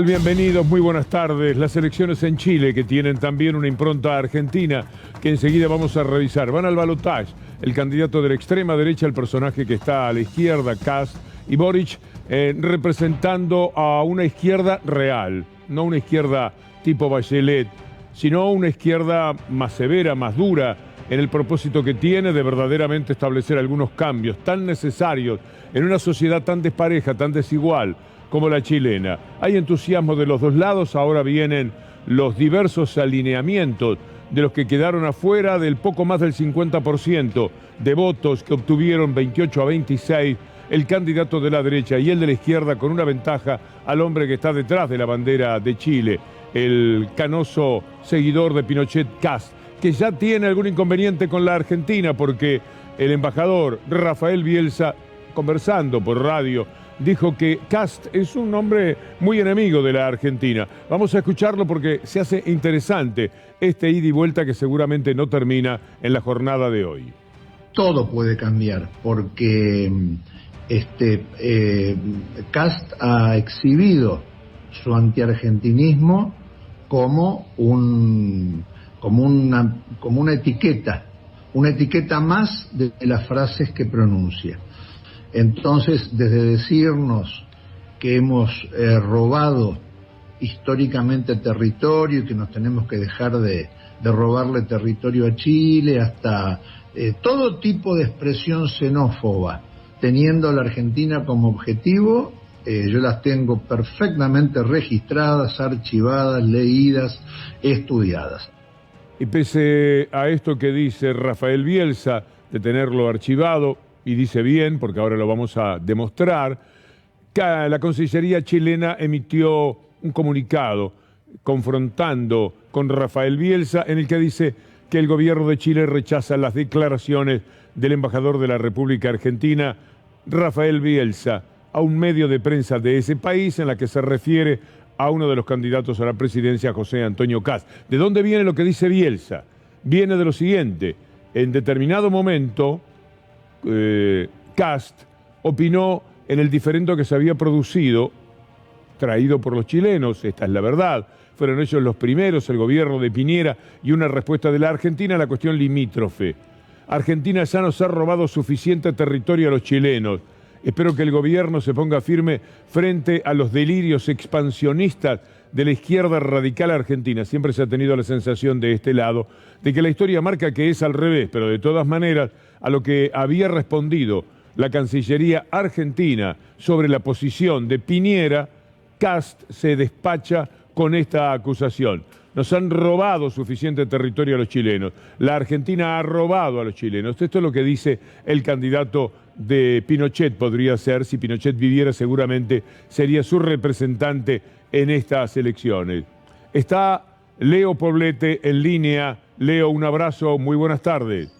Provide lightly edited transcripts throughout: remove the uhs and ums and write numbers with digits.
Bienvenidos, muy buenas tardes. Las elecciones en Chile, que tienen también una impronta argentina, que enseguida vamos a revisar. Van al balotaje el candidato de la extrema derecha, el personaje que está a la izquierda, Kast, y Boric, representando a una izquierda real, no una izquierda tipo Bachelet, sino una izquierda más severa, más dura, en el propósito que tiene de verdaderamente establecer algunos cambios tan necesarios en una sociedad tan despareja, tan desigual como la chilena. Hay entusiasmo de los dos lados, ahora vienen los diversos alineamientos de los que quedaron afuera del poco más del 50% de votos que obtuvieron 28 a 26 el candidato de la derecha y el de la izquierda, con una ventaja al hombre que está detrás de la bandera de Chile, el canoso seguidor de Pinochet, Kast, que ya tiene algún inconveniente con la Argentina porque el embajador Rafael Bielsa, conversando por radio, dijo que Kast es un hombre muy enemigo de la Argentina. Vamos a escucharlo porque se hace interesante este ida y vuelta que seguramente no termina en la jornada de hoy. Todo puede cambiar porque Kast ha exhibido su antiargentinismo como una etiqueta más de las frases que pronuncia. Entonces, desde decirnos que hemos robado históricamente territorio y que nos tenemos que dejar de robarle territorio a Chile, hasta todo tipo de expresión xenófoba, teniendo a la Argentina como objetivo, yo las tengo perfectamente registradas, archivadas, leídas, estudiadas. Y pese a esto que dice Rafael Bielsa, de tenerlo archivado, y dice bien, porque ahora lo vamos a demostrar, que la Cancillería chilena emitió un comunicado confrontando con Rafael Bielsa, en el que dice que el gobierno de Chile rechaza las declaraciones del embajador de la República Argentina, Rafael Bielsa, a un medio de prensa de ese país en la que se refiere a uno de los candidatos a la presidencia, José Antonio Kast. ¿De dónde viene lo que dice Bielsa? Viene de lo siguiente: en determinado momento Kast opinó en el diferendo que se había producido, traído por los chilenos, esta es la verdad, fueron ellos los primeros, el gobierno de Piñera, y una respuesta de la Argentina a la cuestión limítrofe. Argentina ya nos ha robado suficiente territorio a los chilenos. Espero que el gobierno se ponga firme frente a los delirios expansionistas de la izquierda radical argentina. Siempre se ha tenido la sensación de este lado de que la historia marca que es al revés, pero de todas maneras, a lo que había respondido la Cancillería argentina sobre la posición de Piñera, Kast se despacha con esta acusación. Nos han robado suficiente territorio a los chilenos. La Argentina ha robado a los chilenos. Esto es lo que dice el candidato de Pinochet. Podría ser, si Pinochet viviera, seguramente sería su representante en estas elecciones. Está Leo Poblete en línea. Leo, un abrazo, muy buenas tardes.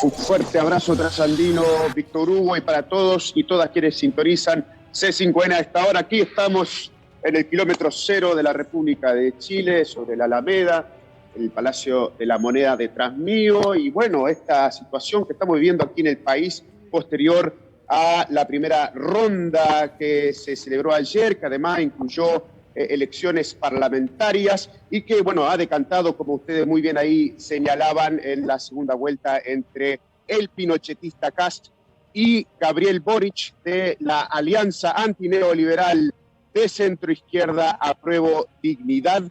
Un fuerte abrazo trasandino, Víctor Hugo, y para todos y todas quienes sintonizan C5N a esta hora. Aquí estamos en el kilómetro cero de la República de Chile, sobre la Alameda, el Palacio de la Moneda detrás mío, y bueno, esta situación que estamos viviendo aquí en el país posterior a la primera ronda que se celebró ayer, que además incluyó elecciones parlamentarias y que, bueno, ha decantado, como ustedes muy bien ahí señalaban, en la segunda vuelta entre el pinochetista Kast y Gabriel Boric de la Alianza Antineoliberal de centroizquierda Apruebo Dignidad.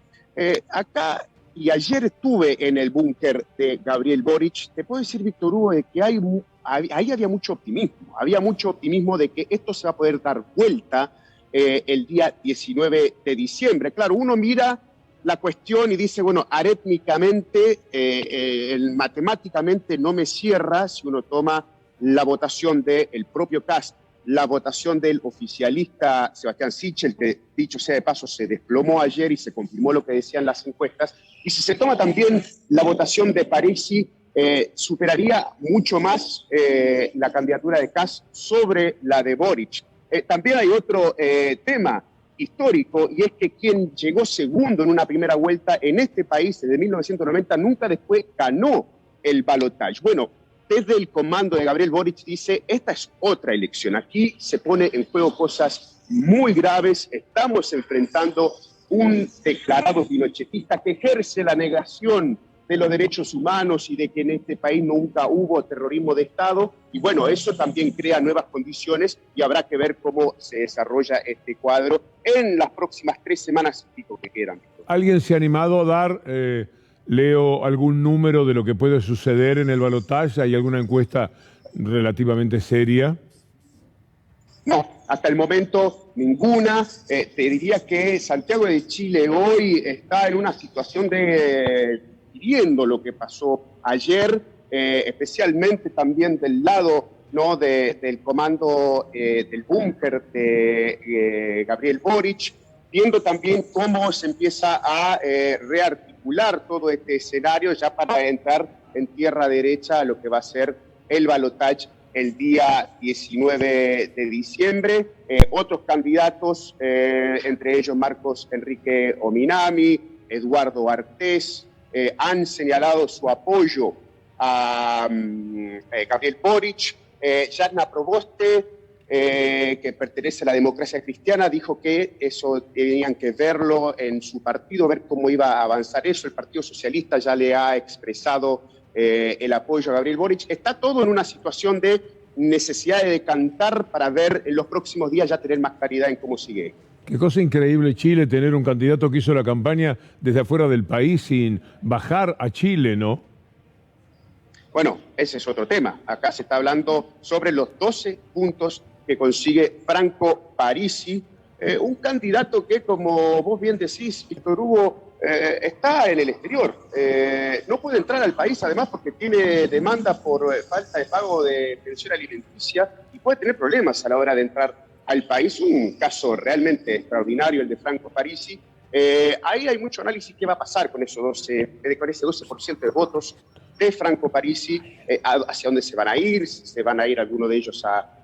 Acá y ayer estuve en el búnker de Gabriel Boric. Te puedo decir, Víctor Hugo, de que ahí había mucho optimismo de que esto se va a poder dar vuelta el día 19 de diciembre. Claro, uno mira la cuestión y dice, bueno, aritméticamente, matemáticamente no me cierra si uno toma la votación del propio Kast, la votación del oficialista Sebastián Sichel, que dicho sea de paso se desplomó ayer y se confirmó lo que decían las encuestas, y si se toma también la votación de Parisi, superaría mucho más la candidatura de Kast sobre la de Boric. También hay otro tema histórico, y es que quien llegó segundo en una primera vuelta en este país desde 1990 nunca después ganó el balotaje. Bueno, desde el comando de Gabriel Boric dice, esta es otra elección, aquí se pone en juego cosas muy graves. Estamos enfrentando un declarado pinochetista que ejerce la negación de los derechos humanos y de que en este país nunca hubo terrorismo de Estado. Y bueno, eso también crea nuevas condiciones y habrá que ver cómo se desarrolla este cuadro en las próximas 3 semanas y pico que quedan. ¿Alguien se ha animado a dar, Leo, algún número de lo que puede suceder en el balotaje? ¿Hay alguna encuesta relativamente seria? No, hasta el momento ninguna. Te diría que Santiago de Chile hoy está en una situación de viendo lo que pasó ayer, especialmente también del lado, ¿no?, del comando del búnker de Gabriel Boric, viendo también cómo se empieza a rearticular todo este escenario ya para entrar en tierra derecha a lo que va a ser el balotaje el día 19 de diciembre. Otros candidatos, entre ellos Marcos Enrique Ominami, Eduardo Artés, han señalado su apoyo a Gabriel Boric. Jasna Proboste, que pertenece a la Democracia Cristiana, dijo que eso tenían que verlo en su partido, ver cómo iba a avanzar eso. El Partido Socialista ya le ha expresado el apoyo a Gabriel Boric. Está todo en una situación de necesidad de decantar para ver en los próximos días ya tener más claridad en cómo sigue. Qué cosa increíble, Chile, tener un candidato que hizo la campaña desde afuera del país sin bajar a Chile, ¿no? Bueno, ese es otro tema. Acá se está hablando sobre los 12 puntos que consigue Franco Parisi, un candidato que, como vos bien decís, Víctor Hugo, está en el exterior. No puede entrar al país, además, porque tiene demanda por falta de pago de pensión alimenticia y puede tener problemas a la hora de entrar al país. Un caso realmente extraordinario el de Franco Parisi. Ahí hay mucho análisis qué va a pasar con ese 12% de votos de Franco Parisi, hacia dónde se van a ir, si se van a ir algunos de ellos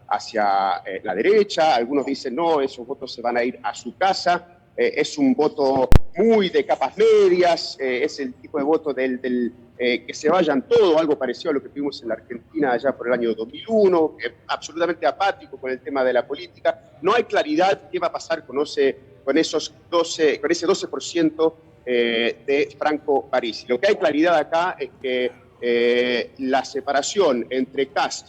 hacia la derecha. Algunos dicen no, esos votos se van a ir a su casa. Es un voto muy de capas medias, es el tipo de voto que se vayan todo, algo parecido a lo que tuvimos en la Argentina allá por el año 2001, absolutamente apático con el tema de la política. No hay claridad qué va a pasar con ese 12% de Franco Parisi. Lo que hay claridad acá es que la separación entre Kast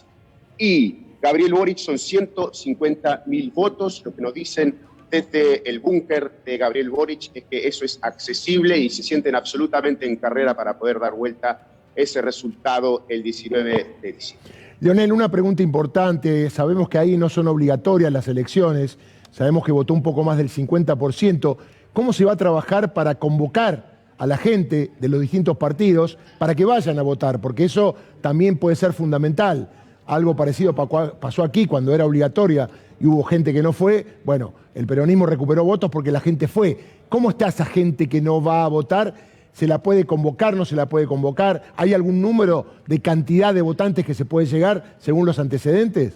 y Gabriel Boric son 150.000 votos. Lo que nos dicen desde el búnker de Gabriel Boric es que eso es accesible y se sienten absolutamente en carrera para poder dar vuelta ese resultado el 19 de diciembre. Leonel, una pregunta importante. Sabemos que ahí no son obligatorias las elecciones. Sabemos que votó un poco más del 50%. ¿Cómo se va a trabajar para convocar a la gente de los distintos partidos para que vayan a votar? Porque eso también puede ser fundamental. Algo parecido pasó aquí cuando era obligatoria y hubo gente que no fue. Bueno, el peronismo recuperó votos porque la gente fue. ¿Cómo está esa gente que no va a votar? ¿Se la puede convocar, no se la puede convocar? ¿Hay algún número de cantidad de votantes que se puede llegar según los antecedentes?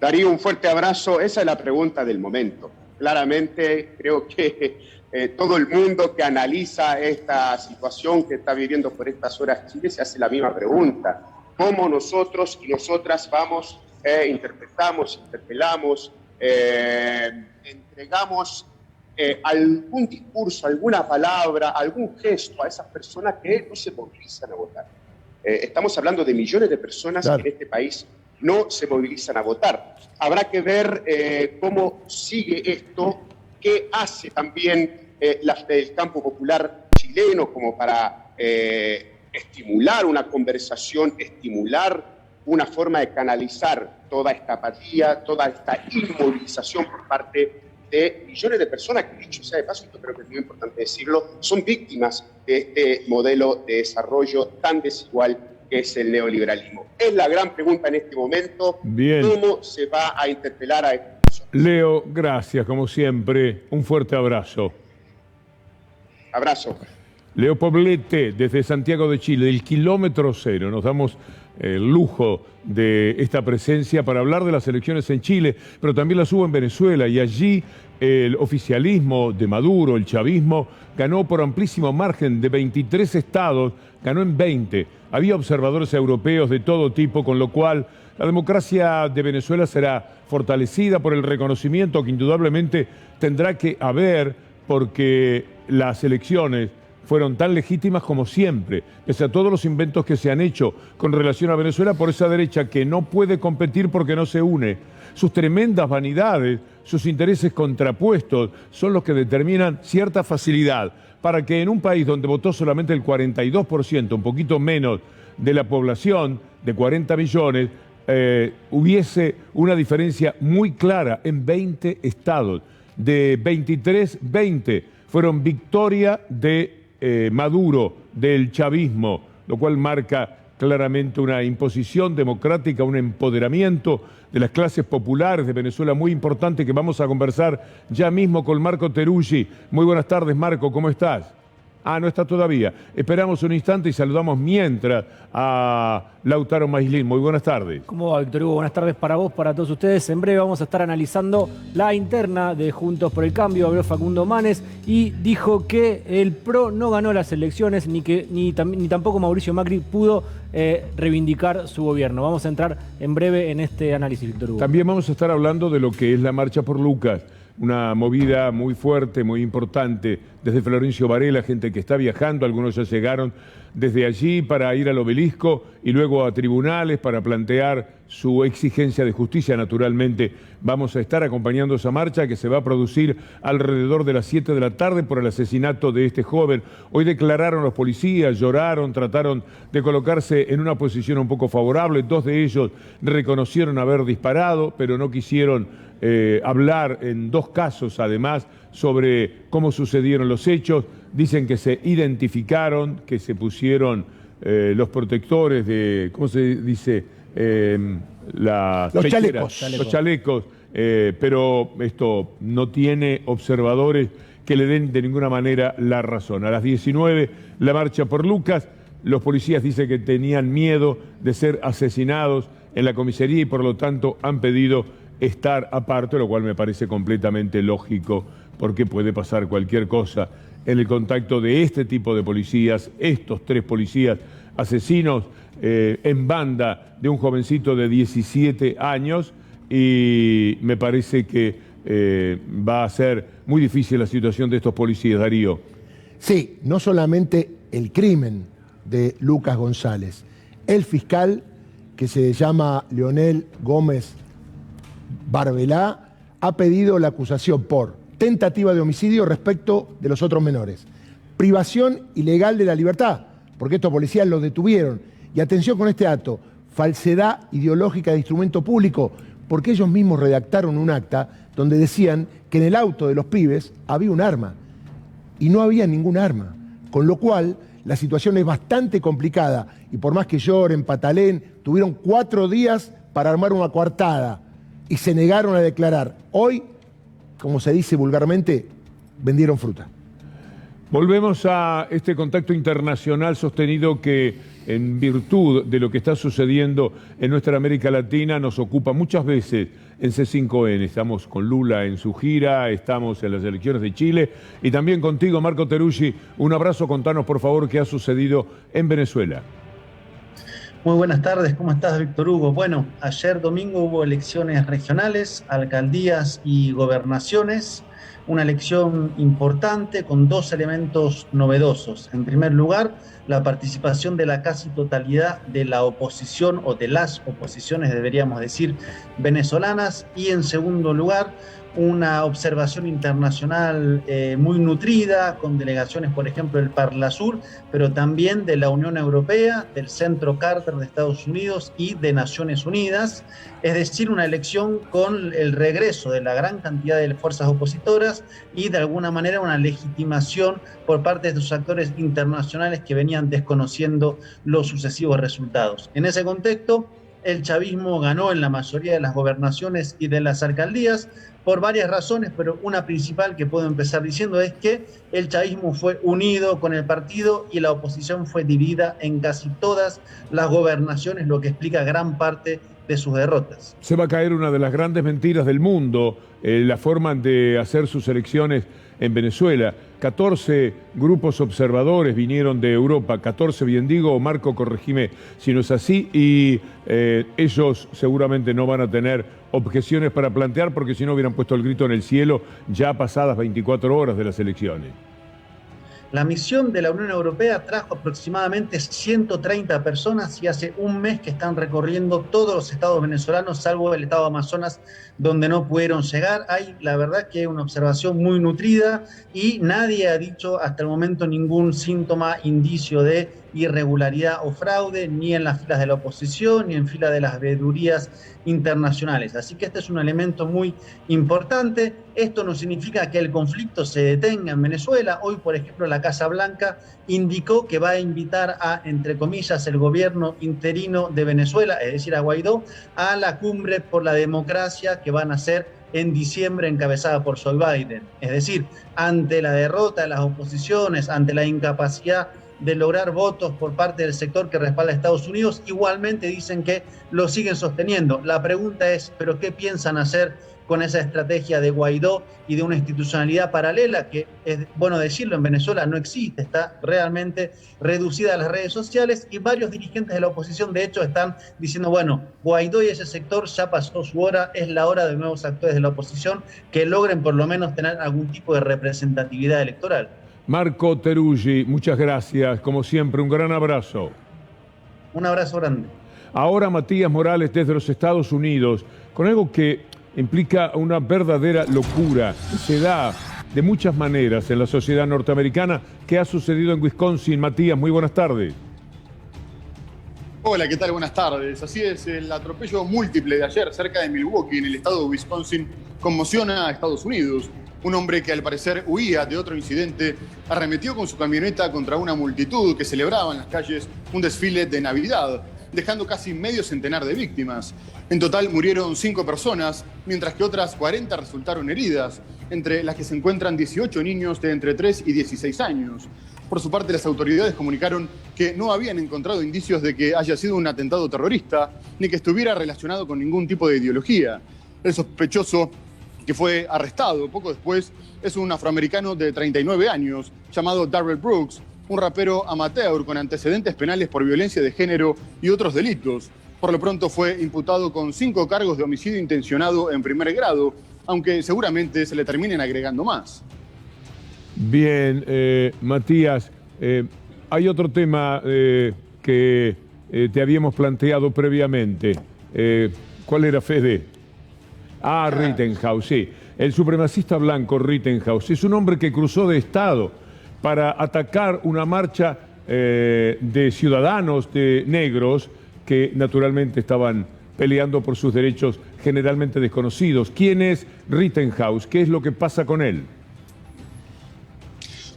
Darío, un fuerte abrazo. Esa es la pregunta del momento. Claramente creo que todo el mundo que analiza esta situación que está viviendo por estas horas Chile se hace la misma pregunta. ¿Cómo nosotros y nosotras vamos, interpretamos, interpelamos, entregamos algún discurso, alguna palabra, algún gesto a esas personas que no se movilizan a votar? Estamos hablando de millones de personas que en este país no se movilizan a votar. Habrá que ver cómo sigue esto, qué hace también el campo popular chileno como para estimular una conversación, estimular una forma de canalizar toda esta apatía, toda esta inmovilización por parte de millones de personas que, dicho sea de paso, esto creo que es muy importante decirlo, son víctimas de este modelo de desarrollo tan desigual que es el neoliberalismo. Es la gran pregunta en este momento. Bien. ¿Cómo se va a interpelar a estas personas? Leo, gracias, como siempre. Un fuerte abrazo. Abrazo. Leo Poblete, desde Santiago de Chile, del kilómetro cero. Nos damos el lujo de esta presencia para hablar de las elecciones en Chile, pero también las hubo en Venezuela, y allí el oficialismo de Maduro, el chavismo, ganó por amplísimo margen. De 23 estados, ganó en 20. Había observadores europeos de todo tipo, con lo cual La democracia de Venezuela será fortalecida por el reconocimiento que indudablemente tendrá que haber, porque las elecciones fueron tan legítimas como siempre, pese a todos los inventos que se han hecho con relación a Venezuela por esa derecha que no puede competir porque no se une. Sus tremendas vanidades, sus intereses contrapuestos son los que determinan cierta facilidad para que en un país donde votó solamente el 42%, un poquito menos de la población, de 40 millones, hubiese una diferencia muy clara en 20 estados. De 23, 20 fueron victoria de Maduro, del chavismo, lo cual marca claramente una imposición democrática, un empoderamiento de las clases populares de Venezuela muy importante, que vamos a conversar ya mismo con Marco Teruggi. Muy buenas tardes, Marco, ¿cómo estás? Ah, no está todavía. Esperamos un instante y saludamos mientras a Lautaro Maislin. Muy buenas tardes. ¿Cómo va, Víctor Hugo? Buenas tardes para vos, para todos ustedes. En breve vamos a estar analizando la interna de Juntos por el Cambio. Habló Facundo Manes y dijo que el PRO no ganó las elecciones ni tampoco Mauricio Macri pudo reivindicar su gobierno. Vamos a entrar en breve en este análisis, Víctor Hugo. También vamos a estar hablando de lo que es la Marcha por Lucas. Una movida muy fuerte, muy importante, desde Florencio Varela, gente que está viajando, algunos ya llegaron desde allí para ir al obelisco y luego a tribunales para plantear su exigencia de justicia. Naturalmente vamos a estar acompañando esa marcha que se va a producir alrededor de las 7 de la tarde por el asesinato de este joven. Hoy declararon los policías, lloraron, trataron de colocarse en una posición un poco favorable. 2 de ellos reconocieron haber disparado, pero no quisieron hablar en 2 casos, además, sobre cómo sucedieron los hechos. Dicen que se identificaron, que se pusieron los protectores de, ¿cómo se dice? Los chalecos, pero esto no tiene observadores que le den de ninguna manera la razón. A las 19, la marcha por Lucas. Los policías dicen que tenían miedo de ser asesinados en la comisaría y por lo tanto han pedido estar aparte, lo cual me parece completamente lógico, porque puede pasar cualquier cosa en el contacto de este tipo de policías, estos 3 policías asesinos en banda de un jovencito de 17 años, y me parece que va a ser muy difícil la situación de estos policías, Darío. Sí, no solamente el crimen de Lucas González, el fiscal, que se llama Leonel Gómez Barbelá, ha pedido la acusación por tentativa de homicidio respecto de los otros menores, privación ilegal de la libertad, porque estos policías los detuvieron, y atención con este dato, falsedad ideológica de instrumento público, porque ellos mismos redactaron un acta donde decían que en el auto de los pibes había un arma, y no había ningún arma, con lo cual la situación es bastante complicada, y por más que lloren, patalen, tuvieron 4 días para armar una coartada, y se negaron a declarar. Hoy, como se dice vulgarmente, vendieron fruta. Volvemos a este contacto internacional sostenido que, en virtud de lo que está sucediendo en nuestra América Latina, nos ocupa muchas veces en C5N. Estamos con Lula en su gira, estamos en las elecciones de Chile y también contigo, Marco Teruggi. Un abrazo, contanos por favor qué ha sucedido en Venezuela. Muy buenas tardes, ¿cómo estás, Víctor Hugo? Bueno, ayer domingo hubo elecciones regionales, alcaldías y gobernaciones, una elección importante con 2 elementos novedosos. En primer lugar, la participación de la casi totalidad de la oposición, o de las oposiciones, deberíamos decir, venezolanas, y en segundo lugar, una observación internacional muy nutrida, con delegaciones, por ejemplo, del Parlasur, pero también de la Unión Europea, del Centro Carter de Estados Unidos y de Naciones Unidas, es decir, una elección con el regreso de la gran cantidad de fuerzas opositoras y de alguna manera una legitimación por parte de estos actores internacionales que venían desconociendo los sucesivos resultados. En ese contexto, el chavismo ganó en la mayoría de las gobernaciones y de las alcaldías por varias razones, pero una principal que puedo empezar diciendo es que el chavismo fue unido con el partido y la oposición fue dividida en casi todas las gobernaciones, lo que explica gran parte de sus derrotas. Se va a caer una de las grandes mentiras del mundo, la forma de hacer sus elecciones en Venezuela. 14 grupos observadores vinieron de Europa, 14, bien digo, Marco, corregime si no es así, y ellos seguramente no van a tener objeciones para plantear, porque si no hubieran puesto el grito en el cielo ya pasadas 24 horas de las elecciones. La misión de la Unión Europea trajo aproximadamente 130 personas y hace un mes que están recorriendo todos los estados venezolanos, salvo el estado de Amazonas, donde no pudieron llegar. Hay, la verdad, que una observación muy nutrida y nadie ha dicho hasta el momento ningún síntoma, indicio de irregularidad o fraude, ni en las filas de la oposición, ni en filas de las veedurías internacionales. Así que este es un elemento muy importante. Esto no significa que el conflicto se detenga en Venezuela. Hoy, por ejemplo, la Casa Blanca indicó que va a invitar a, entre comillas, el gobierno interino de Venezuela, es decir, a Guaidó, a la cumbre por la democracia que van a hacer en diciembre, encabezada por Joe Biden. Es decir, ante la derrota de las oposiciones, ante la incapacidad de lograr votos por parte del sector que respalda a Estados Unidos, igualmente dicen que lo siguen sosteniendo. La pregunta es, ¿pero qué piensan hacer con esa estrategia de Guaidó y de una institucionalidad paralela que, es bueno decirlo, en Venezuela no existe, está realmente reducida a las redes sociales? Y varios dirigentes de la oposición, de hecho, están diciendo, bueno, Guaidó y ese sector ya pasó su hora, es la hora de nuevos actores de la oposición que logren por lo menos tener algún tipo de representatividad electoral. Marco Teruggi, muchas gracias. Como siempre, un gran abrazo. Un abrazo grande. Ahora Matías Morales desde los Estados Unidos, con algo que implica una verdadera locura. Se da de muchas maneras en la sociedad norteamericana. ¿Qué ha sucedido en Wisconsin? Matías, muy buenas tardes. Hola, ¿qué tal? Buenas tardes. Así es, el atropello múltiple de ayer cerca de Milwaukee, en el estado de Wisconsin, conmociona a Estados Unidos. Un hombre que al parecer huía de otro incidente arremetió con su camioneta contra una multitud que celebraba en las calles un desfile de Navidad, dejando casi medio centenar de víctimas. En total murieron 5 personas, mientras que otras 40 resultaron heridas, entre las que se encuentran 18 niños de entre 3 y 16 años. Por su parte, las autoridades comunicaron que no habían encontrado indicios de que haya sido un atentado terrorista, ni que estuviera relacionado con ningún tipo de ideología. El sospechoso, que fue arrestado poco después, es un afroamericano de 39 años, llamado Darrell Brooks, un rapero amateur con antecedentes penales por violencia de género y otros delitos. Por lo pronto fue imputado con 5 cargos de homicidio intencionado en primer grado, aunque seguramente se le terminen agregando más. Bien, Matías, hay otro tema que te habíamos planteado previamente. ¿Cuál era, Fede? Rittenhouse, sí. El supremacista blanco Rittenhouse es un hombre que cruzó de estado para atacar una marcha de ciudadanos de negros que naturalmente estaban peleando por sus derechos generalmente desconocidos. ¿Quién es Rittenhouse? ¿Qué es lo que pasa con él?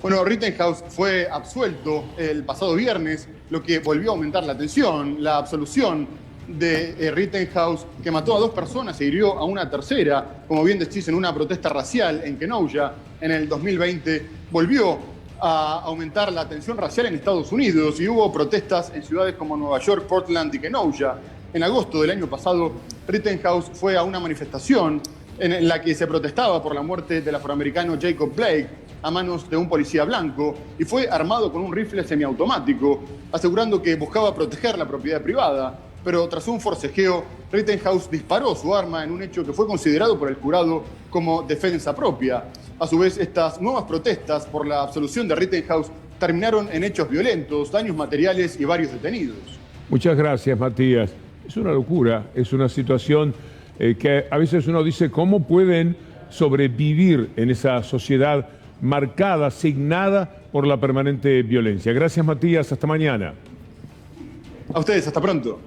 Bueno, Rittenhouse fue absuelto el pasado viernes, lo que volvió a aumentar la tensión. La absolución de Rittenhouse, que mató a 2 personas e hirió a una tercera, como bien decís, en una protesta racial en Kenosha en el 2020, volvió a aumentar la tensión racial en Estados Unidos y hubo protestas en ciudades como Nueva York, Portland y Kenosha. En agosto del año pasado, Rittenhouse fue a una manifestación en la que se protestaba por la muerte del afroamericano Jacob Blake a manos de un policía blanco y fue armado con un rifle semiautomático, asegurando que buscaba proteger la propiedad privada. Pero tras un forcejeo, Rittenhouse disparó su arma en un hecho que fue considerado por el jurado como defensa propia. A su vez, estas nuevas protestas por la absolución de Rittenhouse terminaron en hechos violentos, daños materiales y varios detenidos. Muchas gracias, Matías. Es una locura, es una situación que a veces uno dice, ¿cómo pueden sobrevivir en esa sociedad marcada, signada por la permanente violencia? Gracias, Matías. Hasta mañana. A ustedes, hasta pronto.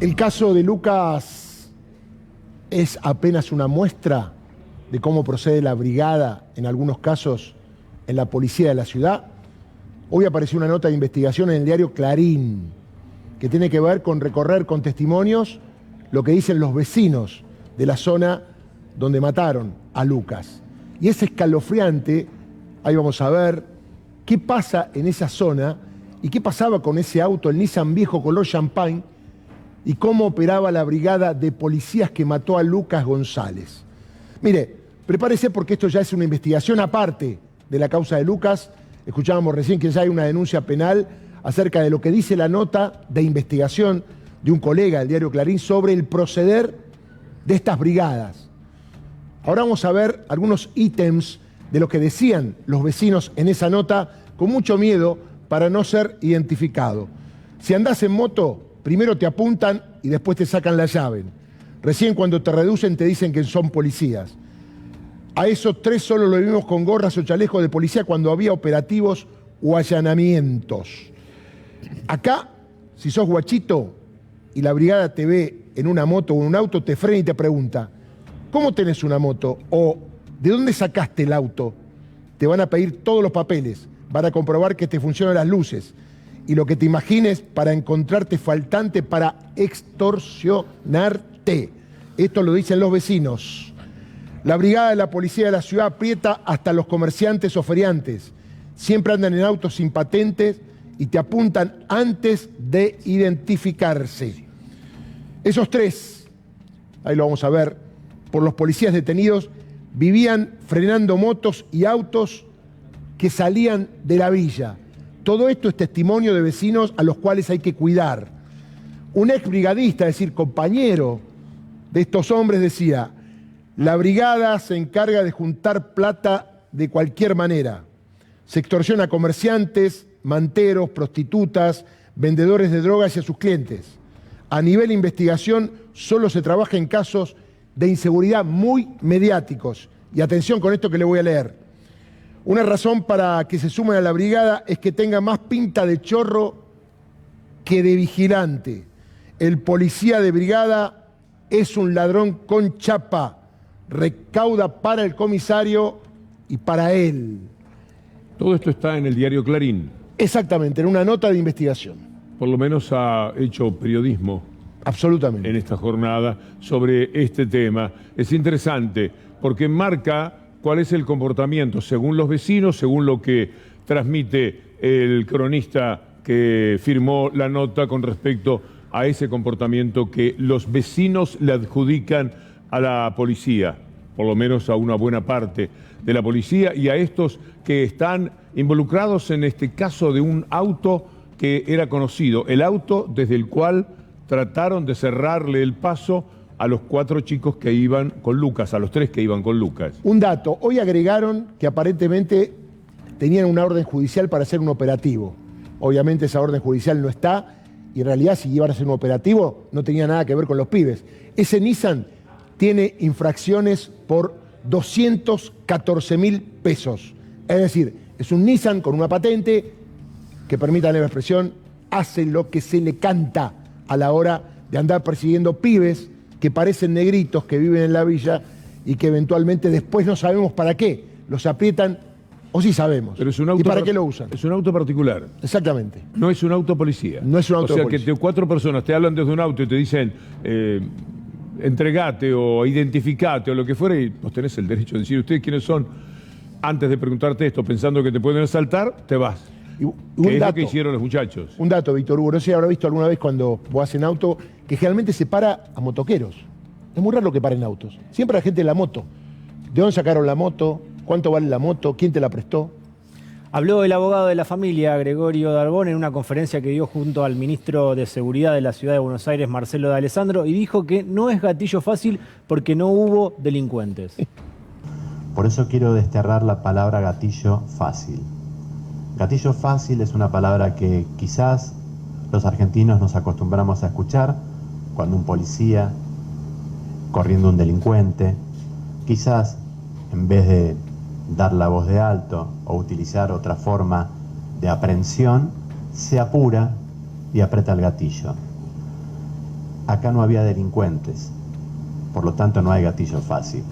El caso de Lucas es apenas una muestra de cómo procede la brigada, en algunos casos, en la policía de la ciudad. Hoy apareció una nota de investigación en el diario Clarín, que tiene que ver con recorrer con testimonios lo que dicen los vecinos de la zona donde mataron a Lucas. y es escalofriante. Ahí vamos a ver qué pasa en esa zona y qué pasaba con ese auto, el Nissan viejo color champagne, y cómo operaba la brigada de policías que mató a Lucas González. Mire, prepárese porque esto ya es una investigación aparte de la causa de Lucas. Escuchábamos recién que ya hay una denuncia penal acerca de lo que dice la nota de investigación de un colega del diario Clarín sobre el proceder de estas brigadas. Ahora vamos a ver algunos ítems de lo que decían los vecinos en esa nota, con mucho miedo para no ser identificado. Si andás en moto, primero te apuntan y después te sacan la llave. Recién cuando te reducen te dicen que son policías. A esos 3 solo lo vimos con gorras o chalecos de policía cuando había operativos o allanamientos. Acá, si sos guachito y la brigada te ve en una moto o en un auto, te frena y te pregunta, ¿cómo tenés una moto? O ¿de dónde sacaste el auto? Te van a pedir todos los papeles, van a comprobar que te funcionan las luces y lo que te imagines para encontrarte faltante para extorsionarte. Esto lo dicen los vecinos. La brigada de la policía de la ciudad aprieta hasta los comerciantes o feriantes. Siempre andan en autos sin patentes y te apuntan antes de identificarse. Esos 3, ahí lo vamos a ver, por los policías detenidos, vivían frenando motos y autos que salían de la villa. Todo esto es testimonio de vecinos a los cuales hay que cuidar. Un ex brigadista, es decir, compañero de estos hombres, decía, la brigada se encarga de juntar plata de cualquier manera. Se extorsiona a comerciantes, manteros, prostitutas, vendedores de drogas y a sus clientes. A nivel de investigación, solo se trabaja en casos de inseguridad muy mediáticos. Y atención con esto que le voy a leer. Una razón para que se sumen a la brigada es que tenga más pinta de chorro que de vigilante. El policía de brigada es un ladrón con chapa. Recauda para el comisario y para él. Todo esto está en el diario Clarín. Exactamente, en una nota de investigación. Por lo menos ha hecho periodismo. Absolutamente. En esta jornada sobre este tema. Es interesante porque marca cuál es el comportamiento según los vecinos, según lo que transmite el cronista que firmó la nota con respecto a ese comportamiento que los vecinos le adjudican a la policía, por lo menos a una buena parte de la policía y a estos que están involucrados en este caso de un auto que era conocido, el auto desde el cual trataron de cerrarle el paso a los 4 chicos que iban con Lucas, a los 3 que iban con Lucas. Un dato, hoy agregaron que aparentemente tenían una orden judicial para hacer un operativo. Obviamente esa orden judicial no está y en realidad si iban a hacer un operativo no tenía nada que ver con los pibes. Ese Nissan tiene infracciones por 214.000 pesos. Es decir, es un Nissan con una patente que, permítanme la expresión, hace lo que se le canta a la hora de andar persiguiendo pibes que parecen negritos, que viven en la villa y que eventualmente después no sabemos para qué. Los aprietan o sí sabemos. Pero es un auto ¿y para qué lo usan? Es un auto particular. Exactamente. No es un auto policía. No es un auto policía. policía. O sea, que 4 personas te hablan desde un auto y te dicen entregate o identificate o lo que fuera y vos tenés el derecho de decir ustedes quiénes son antes de preguntarte esto pensando que te pueden asaltar, te vas. Y ¿Qué es lo que hicieron los muchachos? Un dato, Víctor Hugo, no sé si habrá visto alguna vez cuando vas en auto que generalmente se para a motoqueros. Es muy raro que paren autos. Siempre la gente en la moto. ¿De dónde sacaron la moto? ¿Cuánto vale la moto? ¿Quién te la prestó? Habló el abogado de la familia, Gregorio Darbón, en una conferencia que dio junto al ministro de Seguridad de la Ciudad de Buenos Aires, Marcelo de Alessandro, y dijo que no es gatillo fácil porque no hubo delincuentes. Por eso quiero desterrar la palabra gatillo fácil. Gatillo fácil es una palabra que quizás los argentinos nos acostumbramos a escuchar cuando un policía corriendo un delincuente, quizás en vez de dar la voz de alto o utilizar otra forma de aprehensión, se apura y aprieta el gatillo. Acá no había delincuentes, por lo tanto no hay gatillo fácil.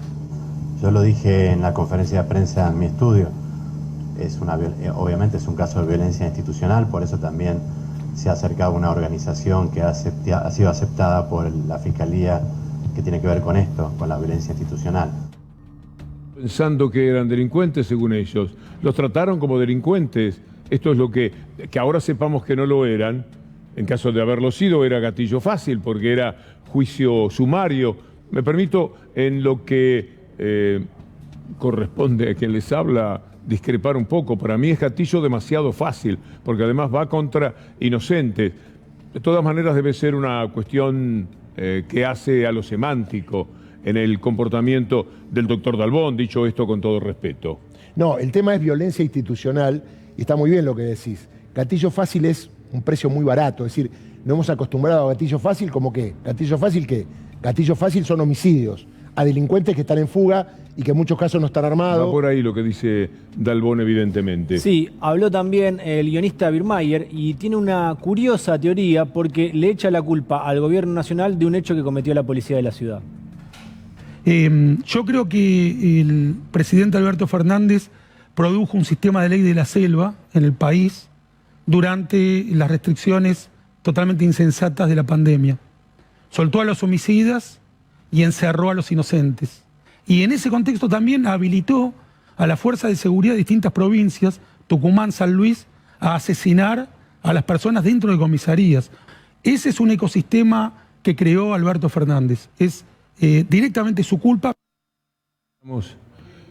Yo lo dije en la conferencia de prensa en mi estudio, obviamente es un caso de violencia institucional, por eso también se ha acercado una organización que ha sido aceptada por la Fiscalía que tiene que ver con esto, con la violencia institucional. pensando que eran delincuentes según ellos. Los trataron como delincuentes. Esto es lo que ahora sepamos que no lo eran. En caso de haberlo sido, era gatillo fácil porque era juicio sumario. Me permito, en lo que corresponde a quien les habla, discrepar un poco. Para mí es gatillo demasiado fácil, porque además va contra inocentes. De todas maneras debe ser una cuestión que hace a lo semántico en el comportamiento del doctor Dalbón, dicho esto con todo respeto. No, el tema es violencia institucional y está muy bien lo que decís. Gatillo fácil es un precio muy barato, es decir, no hemos acostumbrado a gatillo fácil como que, gatillo fácil ¿qué? Gatillo fácil son homicidios, a delincuentes que están en fuga y que en muchos casos no están armados. Va por ahí lo que dice Dalbón, evidentemente. Sí, habló también el guionista Birmayer y tiene una curiosa teoría porque le echa la culpa al gobierno nacional de un hecho que cometió la policía de la ciudad. Yo creo que el presidente Alberto Fernández produjo un sistema de ley de la selva en el país durante las restricciones totalmente insensatas de la pandemia. Soltó a los homicidas y encerró a los inocentes. Y en ese contexto también habilitó a la Fuerza de Seguridad de distintas provincias, Tucumán, San Luis, a asesinar a las personas dentro de comisarías. Ese es un ecosistema que creó Alberto Fernández. Es directamente su culpa.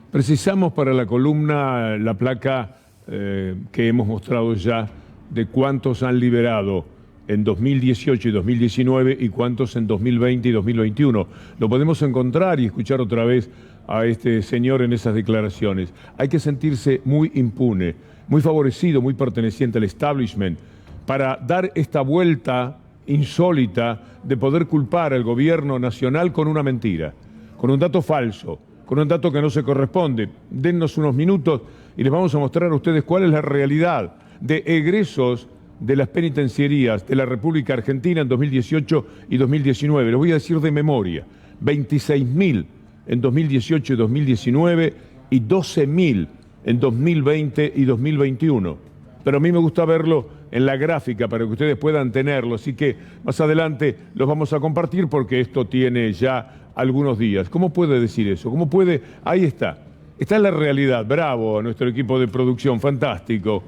Precisamos para la columna la placa que hemos mostrado ya de cuántos han liberado en 2018 y 2019 y cuántos en 2020 y 2021. Lo podemos encontrar y escuchar otra vez a este señor en esas declaraciones. Hay que sentirse muy impune, muy favorecido, muy perteneciente al establishment para dar esta vuelta insólita de poder culpar al gobierno nacional con una mentira, con un dato falso, con un dato que no se corresponde. Dennos unos minutos y les vamos a mostrar a ustedes cuál es la realidad de egresos de las penitenciarías de la República Argentina en 2018 y 2019. Les voy a decir de memoria: 26.000 en 2018 y 2019 y 12.000 en 2020 y 2021. Pero a mí me gusta verlo en la gráfica para que ustedes puedan tenerlo, así que más adelante los vamos a compartir porque esto tiene ya algunos días. ¿Cómo puede decir eso? ¿Cómo puede? Ahí está. Está en la realidad. Bravo a nuestro equipo de producción, fantástico.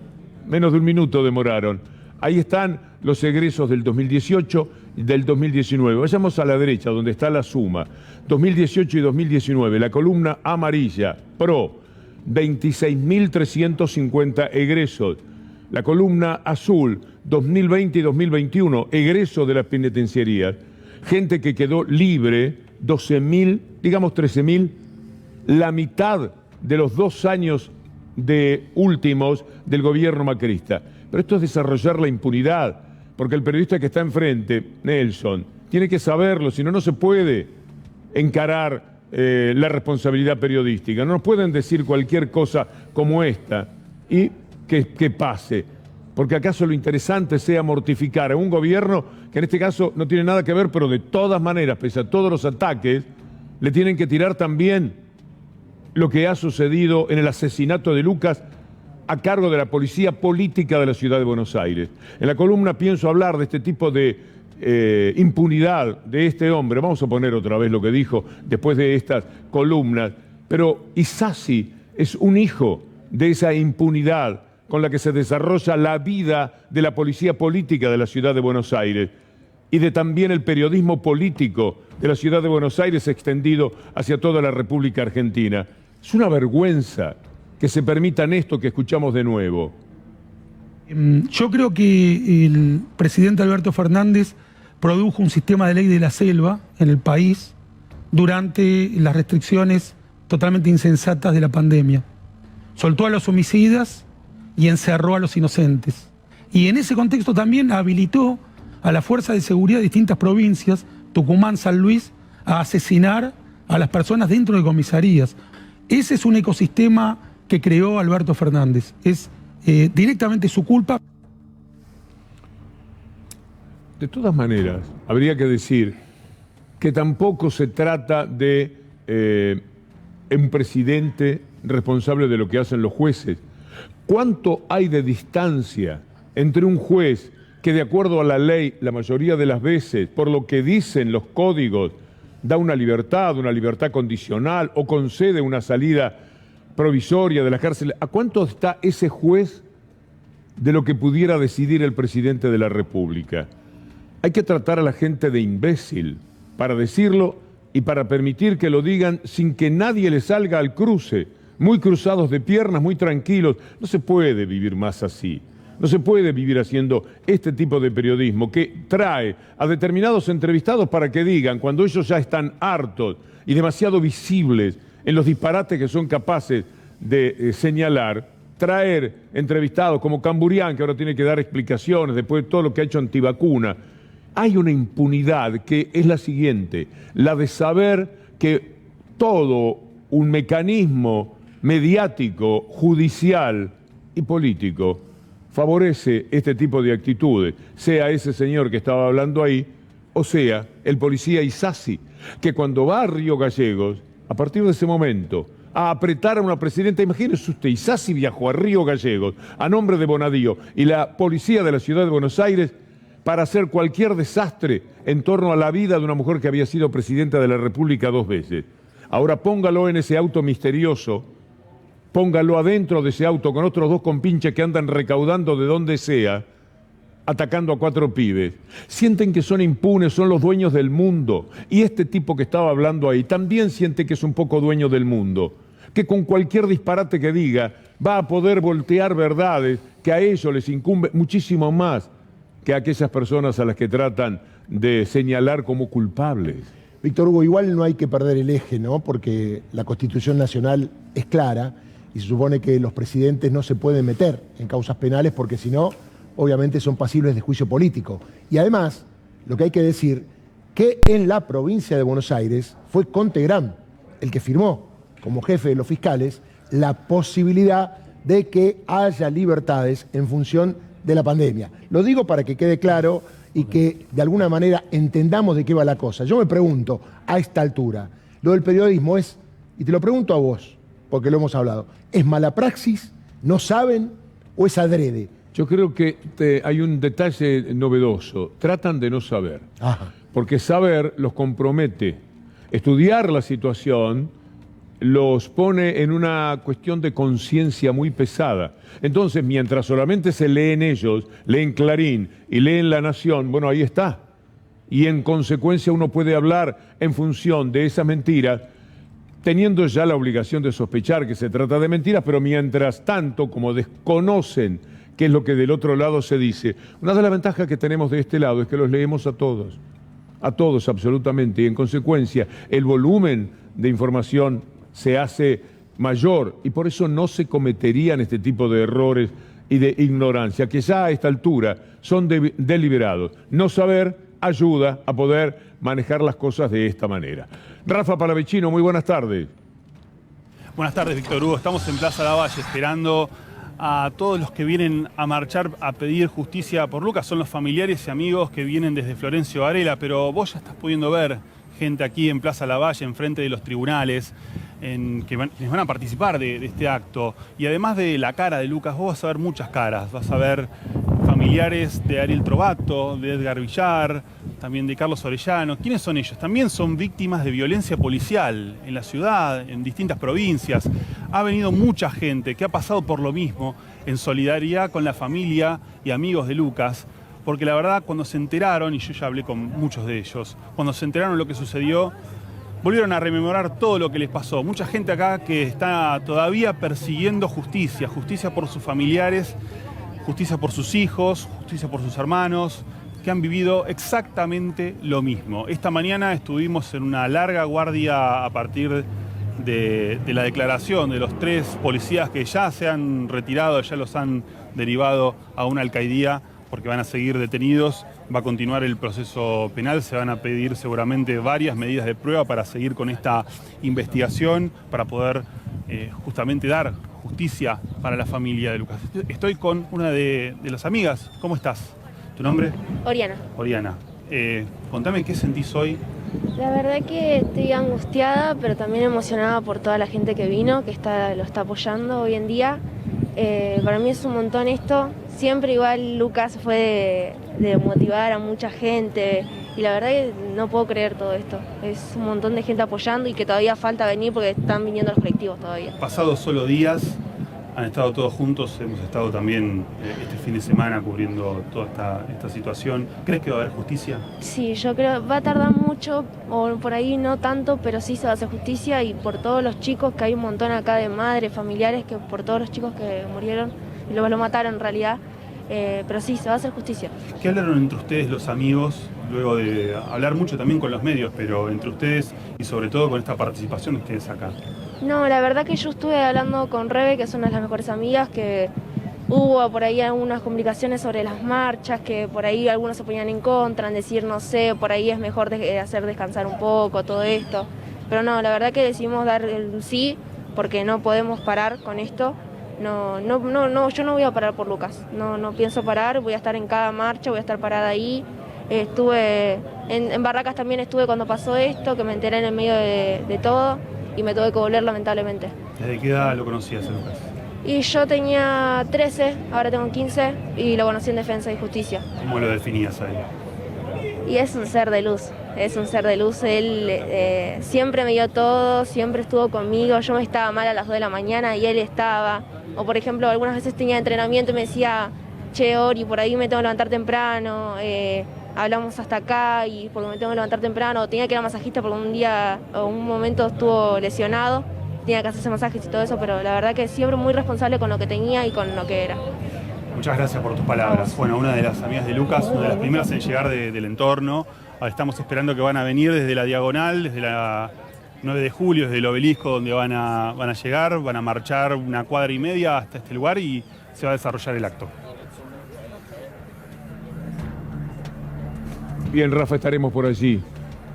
Menos de un minuto demoraron. Ahí están los egresos del 2018 y del 2019. Vayamos a la derecha, donde está la suma. 2018 y 2019, la columna amarilla, PRO, 26.350 egresos. La columna azul, 2020 y 2021, egreso de las penitenciarías. Gente que quedó libre, 12.000, digamos 13.000, la mitad de los 2 años de últimos del gobierno macrista. Pero esto es desarrollar la impunidad, porque el periodista que está enfrente, Nelson, tiene que saberlo, si no, no se puede encarar la responsabilidad periodística. No nos pueden decir cualquier cosa como esta y que pase, porque acaso lo interesante sea mortificar a un gobierno que en este caso no tiene nada que ver, pero de todas maneras, pese a todos los ataques, le tienen que tirar también lo que ha sucedido en el asesinato de Lucas a cargo de la policía política de la ciudad de Buenos Aires. En la columna pienso hablar de este tipo de impunidad de este hombre. Vamos a poner otra vez lo que dijo después de estas columnas. Pero Isasi es un hijo de esa impunidad con la que se desarrolla la vida de la policía política de la ciudad de Buenos Aires y de también el periodismo político de la ciudad de Buenos Aires extendido hacia toda la República Argentina. Es una vergüenza que se permitan esto que escuchamos de nuevo. Yo creo que el presidente Alberto Fernández produjo un sistema de ley de la selva en el país durante las restricciones totalmente insensatas de la pandemia. Soltó a los homicidas y encerró a los inocentes. Y en ese contexto también habilitó a la Fuerza de Seguridad de distintas provincias, Tucumán, San Luis, a asesinar a las personas dentro de comisarías. Ese es un ecosistema que creó Alberto Fernández. Es directamente su culpa. De todas maneras, habría que decir que tampoco se trata de un presidente responsable de lo que hacen los jueces. ¿Cuánto hay de distancia entre un juez que, de acuerdo a la ley, la mayoría de las veces, por lo que dicen los códigos, da una libertad condicional o concede una salida provisoria de la cárcel. ¿A cuánto está ese juez de lo que pudiera decidir el presidente de la República? Hay que tratar a la gente de imbécil para decirlo y para permitir que lo digan sin que nadie le salga al cruce, muy cruzados de piernas, muy tranquilos. No se puede vivir más así. No se puede vivir haciendo este tipo de periodismo que trae a determinados entrevistados para que digan, cuando ellos ya están hartos y demasiado visibles en los disparates que son capaces de señalar, traer entrevistados como Camburián, que ahora tiene que dar explicaciones después de todo lo que ha hecho antivacuna. Hay una impunidad que es la siguiente, la de saber que todo un mecanismo mediático, judicial y político favorece este tipo de actitudes, sea ese señor que estaba hablando ahí, o sea el policía Isasi, que cuando va a Río Gallegos, a partir de ese momento, a apretar a una presidenta, imagínese usted, Isasi viajó a Río Gallegos a nombre de Bonadío y la policía de la ciudad de Buenos Aires para hacer cualquier desastre en torno a la vida de una mujer que había sido presidenta de la República 2 veces. Ahora póngalo en ese auto misterioso, póngalo adentro de ese auto con otros 2 compinches que andan recaudando de donde sea, atacando a 4 pibes. Sienten que son impunes, son los dueños del mundo. Y este tipo que estaba hablando ahí también siente que es un poco dueño del mundo, que con cualquier disparate que diga va a poder voltear verdades que a ellos les incumbe muchísimo más que a aquellas personas a las que tratan de señalar como culpables. Víctor Hugo, igual no hay que perder el eje, ¿no? Porque la Constitución Nacional es clara y se supone que los presidentes no se pueden meter en causas penales porque si no, obviamente son pasibles de juicio político. Y además, lo que hay que decir, que en la provincia de Buenos Aires fue Contegrán el que firmó, como jefe de los fiscales, la posibilidad de que haya libertades en función de la pandemia. Lo digo para que quede claro y que de alguna manera entendamos de qué va la cosa. Yo me pregunto, a esta altura, lo del periodismo es, y te lo pregunto a vos, porque lo hemos hablado, ¿es mala praxis? ¿No saben? ¿O es adrede? Yo creo que hay un detalle novedoso. Tratan de no saber. Ajá. Porque saber los compromete. Estudiar la situación los pone en una cuestión de conciencia muy pesada. Entonces, mientras solamente se leen ellos, leen Clarín y leen La Nación, bueno, ahí está. Y en consecuencia uno puede hablar en función de esas mentiras, teniendo ya la obligación de sospechar que se trata de mentiras, pero mientras tanto, como desconocen qué es lo que del otro lado se dice, una de las ventajas que tenemos de este lado es que los leemos a todos absolutamente, y en consecuencia el volumen de información se hace mayor y por eso no se cometerían este tipo de errores y de ignorancia, que ya a esta altura son deliberados. No saber ayuda a poder manejar las cosas de esta manera. Rafa Palavecino, muy buenas tardes. Buenas tardes, Víctor Hugo. Estamos en Plaza Lavalle esperando a todos los que vienen a marchar a pedir justicia por Lucas. Son los familiares y amigos que vienen desde Florencio Varela, pero vos ya estás pudiendo ver gente aquí en Plaza Lavalle, enfrente de los tribunales, quienes van a participar de este acto. Y además de la cara de Lucas, vos vas a ver muchas caras. Vas a ver familiares de Ariel Trovato, de Edgar Villar, también de Carlos Orellano. ¿Quiénes son ellos? También son víctimas de violencia policial en la ciudad, en distintas provincias. Ha venido mucha gente que ha pasado por lo mismo en solidaridad con la familia y amigos de Lucas, porque la verdad cuando se enteraron, y yo ya hablé con muchos de ellos, cuando se enteraron de lo que sucedió, volvieron a rememorar todo lo que les pasó. Mucha gente acá que está todavía persiguiendo justicia, justicia por sus familiares, justicia por sus hijos, justicia por sus hermanos, que han vivido exactamente lo mismo. Esta mañana estuvimos en una larga guardia a partir de la declaración de los 3 policías que ya se han retirado, ya los han derivado a una alcaidía porque van a seguir detenidos. Va a continuar el proceso penal, se van a pedir seguramente varias medidas de prueba para seguir con esta investigación, para poder justamente dar justicia para la familia de Lucas. Estoy con una de las amigas. ¿Cómo estás? ¿Tu nombre? Oriana. Oriana. Contame qué sentís hoy. La verdad que estoy angustiada, pero también emocionada por toda la gente que vino, que lo está apoyando hoy en día. Para mí es un montón esto. Siempre igual Lucas fue de motivar a mucha gente Y la verdad que no puedo creer todo esto. Es un montón de gente apoyando y que todavía falta venir porque están viniendo los colectivos todavía. Pasados solo días, han estado todos juntos, hemos estado también este fin de semana cubriendo toda esta situación. ¿Crees que va a haber justicia? Sí, yo creo que va a tardar mucho, o por ahí no tanto, pero sí se va a hacer justicia y por todos los chicos, que hay un montón acá de madres, familiares, que por todos los chicos que murieron y luego lo mataron en realidad. Pero sí, se va a hacer justicia. ¿Qué hablaron entre ustedes los amigos, luego de hablar mucho también con los medios, pero entre ustedes y sobre todo con esta participación de ustedes acá? No, la verdad que yo estuve hablando con Rebe, que es una de las mejores amigas, que hubo por ahí algunas complicaciones sobre las marchas, que por ahí algunos se ponían en contra, en decir, no sé, por ahí es mejor hacer descansar un poco todo esto. Pero no, la verdad que decidimos dar el sí, porque no podemos parar con esto. No, yo no voy a parar por Lucas, no pienso parar, voy a estar en cada marcha, voy a estar parada ahí. Estuve en Barracas también estuve cuando pasó esto, que me enteré en el medio de todo y me tuve que volver lamentablemente. ¿Desde qué edad lo conocías, Lucas? Y yo tenía 13, ahora tengo 15 y lo conocí en Defensa y Justicia. ¿Cómo lo definías a él? Y es un ser de luz, él siempre me dio todo, siempre estuvo conmigo, yo me estaba mal a las 2 de la mañana y él estaba. O por ejemplo, algunas veces tenía entrenamiento y me decía, che Ori, por ahí me tengo que levantar temprano, hablamos hasta acá y porque me tengo que levantar temprano, o tenía que ir a masajista porque un día o un momento estuvo lesionado, tenía que hacerse masajes y todo eso, pero la verdad que siempre muy responsable con lo que tenía y con lo que era. Muchas gracias por tus palabras. Bueno, una de las amigas de Lucas, una de las primeras en llegar del entorno. Ahora estamos esperando que van a venir desde la Diagonal, desde la 9 de julio, desde el obelisco donde van a llegar, van a marchar 1,5 cuadras hasta este lugar y se va a desarrollar el acto. Bien, Rafa, estaremos por allí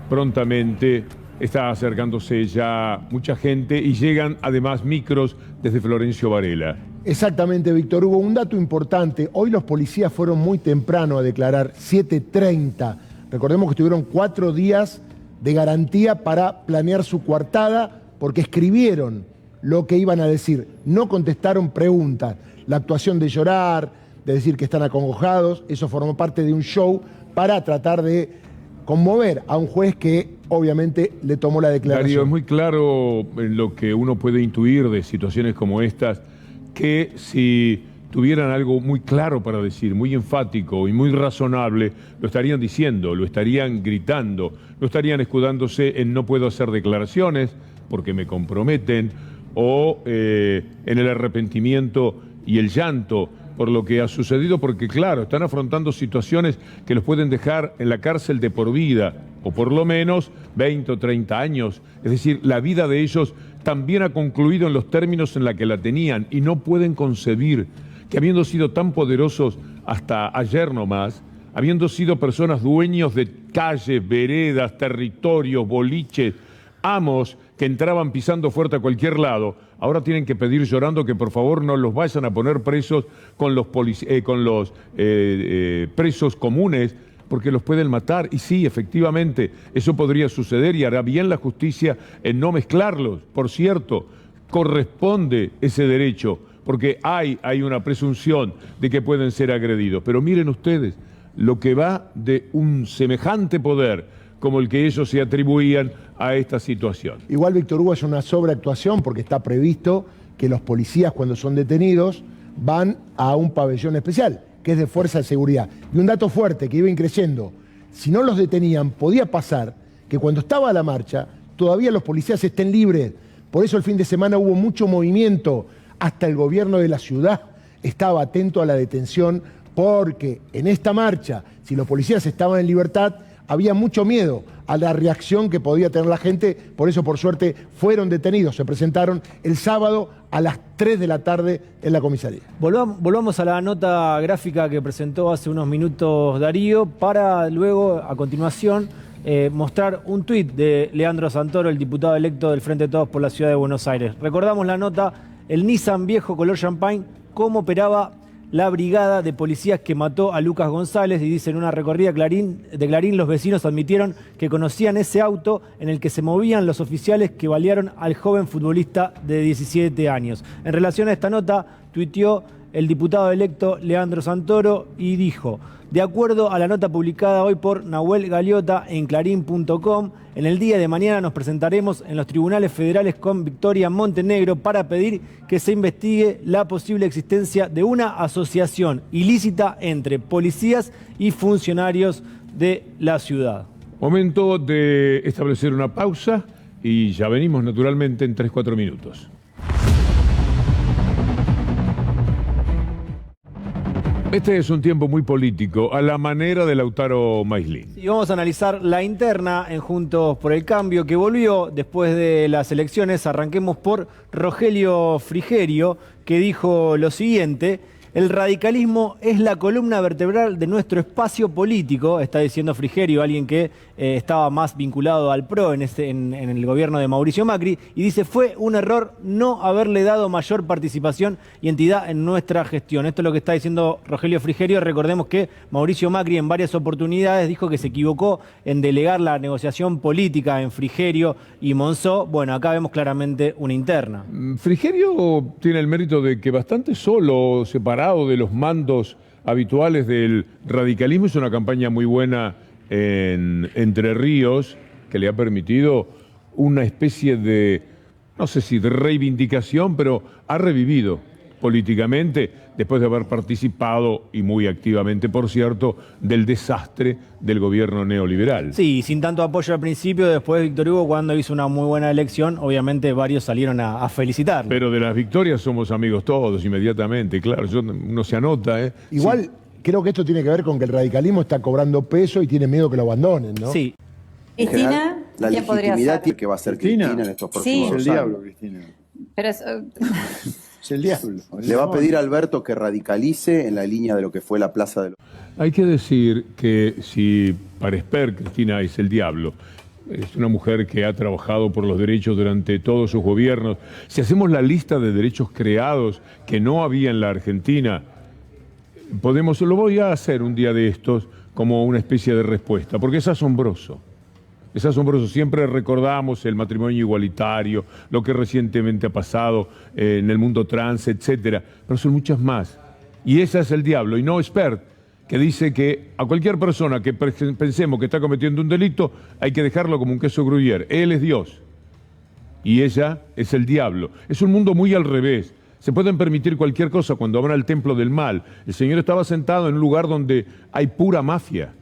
prontamente. Está acercándose ya mucha gente y llegan además micros desde Florencio Varela. Exactamente, Víctor Hugo. Un dato importante. Hoy los policías fueron muy temprano a declarar, 7:30. Recordemos que tuvieron 4 días de garantía para planear su coartada porque escribieron lo que iban a decir. No contestaron preguntas. La actuación de llorar, de decir que están acongojados, eso formó parte de un show para tratar de conmover a un juez que obviamente le tomó la declaración. Darío, es muy claro en lo que uno puede intuir de situaciones como estas, que si tuvieran algo muy claro para decir, muy enfático y muy razonable, lo estarían diciendo, lo estarían gritando, no estarían escudándose en no puedo hacer declaraciones porque me comprometen, o en el arrepentimiento y el llanto por lo que ha sucedido, porque claro, están afrontando situaciones que los pueden dejar en la cárcel de por vida, o por lo menos 20 o 30 años. Es decir, la vida de ellos también ha concluido en los términos en la que la tenían, y no pueden concebir que habiendo sido tan poderosos hasta ayer nomás, habiendo sido personas dueños de calles, veredas, territorios, boliches, amos que entraban pisando fuerte a cualquier lado, ahora tienen que pedir llorando que por favor no los vayan a poner presos con los presos comunes, porque los pueden matar. Y sí, efectivamente, eso podría suceder y hará bien la justicia en no mezclarlos. Por cierto, corresponde ese derecho, porque hay una presunción de que pueden ser agredidos. Pero miren ustedes, lo que va de un semejante poder como el que ellos se atribuían a esta situación. Igual, Víctor Hugo, es una sobreactuación porque está previsto que los policías, cuando son detenidos, van a un pabellón especial, que es de fuerza de seguridad. Y un dato fuerte que iba creciendo, si no los detenían, podía pasar que cuando estaba la marcha, todavía los policías estén libres. Por eso el fin de semana hubo mucho movimiento. Hasta el gobierno de la ciudad estaba atento a la detención, porque en esta marcha, si los policías estaban en libertad, había mucho miedo a la reacción que podía tener la gente. Por eso, por suerte, fueron detenidos. Se presentaron el sábado a las 3 de la tarde en la comisaría. Volvamos a la nota gráfica que presentó hace unos minutos Darío, para luego, a continuación, mostrar un tuit de Leandro Santoro, el diputado electo del Frente de Todos por la Ciudad de Buenos Aires. Recordamos la nota: el Nissan viejo color champagne, cómo operaba la brigada de policías que mató a Lucas González. Y dice: en una recorrida de Clarín, los vecinos admitieron que conocían ese auto en el que se movían los oficiales que balearon al joven futbolista de 17 años. En relación a esta nota, tuiteó el diputado electo Leandro Santoro y dijo: de acuerdo a la nota publicada hoy por Nahuel Galeota en clarín.com, en el día de mañana nos presentaremos en los tribunales federales con Victoria Montenegro para pedir que se investigue la posible existencia de una asociación ilícita entre policías y funcionarios de la ciudad. Momento de establecer una pausa y ya venimos naturalmente en 3-4 minutos. Este es un tiempo muy político, a la manera de Lautaro Maislin. Y vamos a analizar la interna en Juntos por el Cambio, que volvió después de las elecciones. Arranquemos por Rogelio Frigerio, que dijo lo siguiente: el radicalismo es la columna vertebral de nuestro espacio político, está diciendo Frigerio, alguien que estaba más vinculado al PRO en el gobierno de Mauricio Macri, y dice: fue un error no haberle dado mayor participación y entidad en nuestra gestión. Esto es lo que está diciendo Rogelio Frigerio. Recordemos que Mauricio Macri en varias oportunidades dijo que se equivocó en delegar la negociación política en Frigerio y Monzó. Bueno, acá vemos claramente una interna. Frigerio tiene el mérito de que bastante solo, separado de los mandos habituales del radicalismo, hizo una campaña muy buena en Entre Ríos, que le ha permitido una especie de, no sé si de reivindicación, pero ha revivido políticamente después de haber participado, y muy activamente, por cierto, del desastre del gobierno neoliberal. Sí, sin tanto apoyo al principio, después Víctor Hugo, cuando hizo una muy buena elección, obviamente varios salieron a felicitarlo. Pero de las victorias somos amigos todos, inmediatamente, claro, uno se anota. Igual, sí. Creo que esto tiene que ver con que el radicalismo está cobrando peso y tiene miedo que lo abandonen, ¿no? Sí. Cristina, la ¿quién podría legitimidad ser? que va a ser Cristina en estos próximos Sí. años. Es el diablo, Cristina. Pero Es el diablo. Le va a pedir a Alberto que radicalice en la línea de lo que fue la Plaza de los... Hay que decir que si para Esper Cristina es el diablo, es una mujer que ha trabajado por los derechos durante todos sus gobiernos. Si hacemos la lista de derechos creados que no había en la Argentina, lo voy a hacer un día de estos como una especie de respuesta, porque es asombroso. Es asombroso. Siempre recordamos el matrimonio igualitario, lo que recientemente ha pasado en el mundo trans, etcétera, pero son muchas más. Y ese es el diablo, y no Espert, que dice que a cualquier persona que pensemos que está cometiendo un delito, hay que dejarlo como un queso gruyère. Él es Dios y ella es el diablo. Es un mundo muy al revés. Se pueden permitir cualquier cosa cuando van al templo del mal. El Señor estaba sentado en un lugar donde hay pura mafia.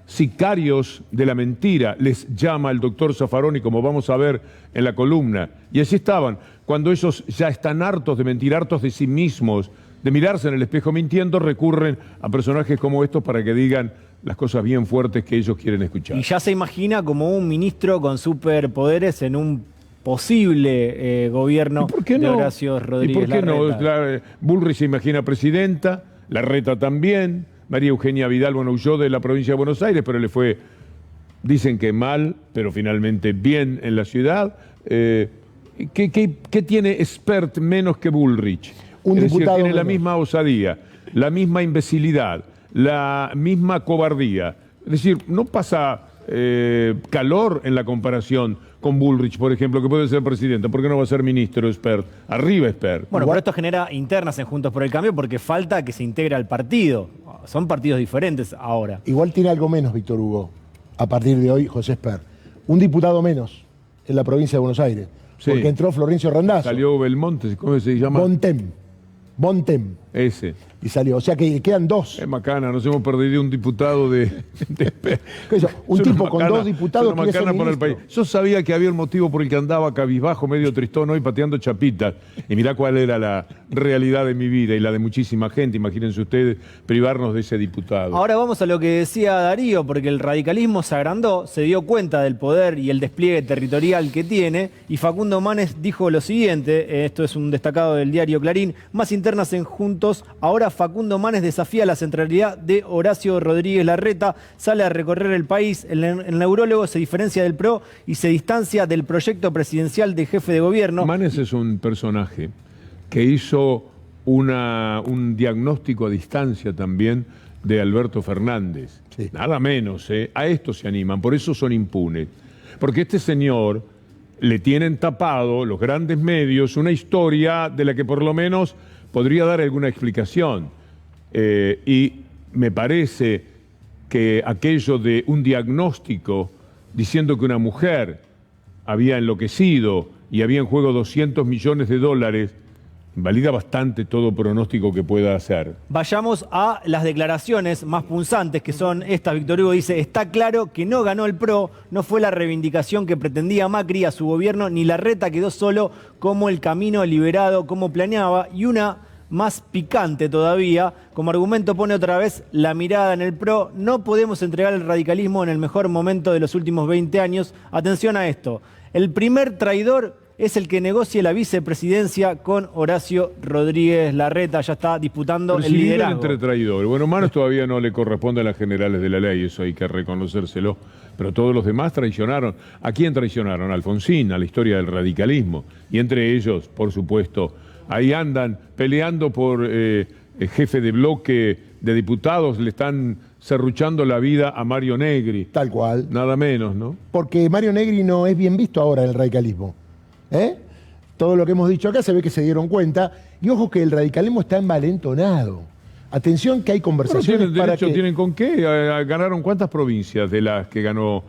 Sicarios de la mentira les llama el doctor Zaffaroni, como vamos a ver en la columna. Y así estaban, cuando ellos ya están hartos de mentir, hartos de sí mismos, de mirarse en el espejo mintiendo, recurren a personajes como estos para que digan las cosas bien fuertes que ellos quieren escuchar. Y ya se imagina como un ministro con superpoderes en un posible gobierno de Horacio Rodríguez Larreta. ¿Y por qué Larreta? no? Bullrich se imagina presidenta, Larreta también, María Eugenia Vidal, bueno, huyó de la provincia de Buenos Aires, pero le fue, dicen que mal, pero finalmente bien en la ciudad. ¿Qué tiene Espert menos que Bullrich? Un diputado tiene la menos. misma osadía, la misma imbecilidad, la misma cobardía. Es decir, no pasa calor en la comparación con Bullrich, por ejemplo, que puede ser presidente. ¿Por qué no va a ser ministro Espert? Arriba Espert. Bueno, pero esto genera internas en Juntos por el Cambio porque falta que se integre al partido. Son partidos diferentes ahora. Igual tiene algo menos, Víctor Hugo, a partir de hoy, José Esper. Un diputado menos en la provincia de Buenos Aires. Sí. Porque entró Florencio Randazzo. Salió Belmonte, ¿cómo se llama? Bontem. Ese. Y salió. O sea que quedan dos. Es macana, nos hemos perdido un diputado de Un tipo con dos diputados quiere ser para el país. Yo sabía que había un motivo por el que andaba cabizbajo, medio tristón hoy, pateando chapitas. Y mirá cuál era la realidad de mi vida y la de muchísima gente. Imagínense ustedes privarnos de ese diputado. Ahora vamos a lo que decía Darío, porque el radicalismo se agrandó, se dio cuenta del poder y el despliegue territorial que tiene, y Facundo Manes dijo lo siguiente, esto es un destacado del diario Clarín: más internas en Juntos, ahora Facundo Manes desafía la centralidad de Horacio Rodríguez Larreta, sale a recorrer el país, el neurólogo se diferencia del PRO y se distancia del proyecto presidencial de jefe de gobierno. Manes es un personaje que hizo un diagnóstico a distancia también de Alberto Fernández. Sí. Nada menos, a esto se animan, por eso son impunes. Porque este señor le tienen tapado los grandes medios una historia de la que por lo menos podría dar alguna explicación. Y me parece que aquello de un diagnóstico diciendo que una mujer había enloquecido y había en juego 200 millones de dólares, invalida bastante todo pronóstico que pueda hacer. Vayamos a las declaraciones más punzantes, que son estas. Víctor Hugo dice: está claro que no ganó el PRO, no fue la reivindicación que pretendía Macri a su gobierno, ni Larreta quedó solo como el camino liberado como planeaba. Y una más picante todavía, como argumento pone otra vez la mirada en el PRO: no podemos entregar el radicalismo en el mejor momento de los últimos 20 años. Atención a esto: el primer traidor es el que negocie la vicepresidencia con Horacio Rodríguez Larreta. Ya está disputando el liderazgo. Entre traidores. Bueno, Manos todavía no le corresponde a las generales de la ley, eso hay que reconocérselo. Pero todos los demás traicionaron. ¿A quién traicionaron? A Alfonsín, a la historia del radicalismo. Y entre ellos, por supuesto, ahí andan peleando por jefe de bloque de diputados, le están serruchando la vida a Mario Negri. Tal cual. Nada menos, ¿no? Porque Mario Negri no es bien visto ahora en el radicalismo. Todo lo que hemos dicho acá se ve que se dieron cuenta. Y ojo que el radicalismo está envalentonado. Atención que hay conversaciones para que... ¿Tienen con qué? ¿Ganaron cuántas provincias de las que ganó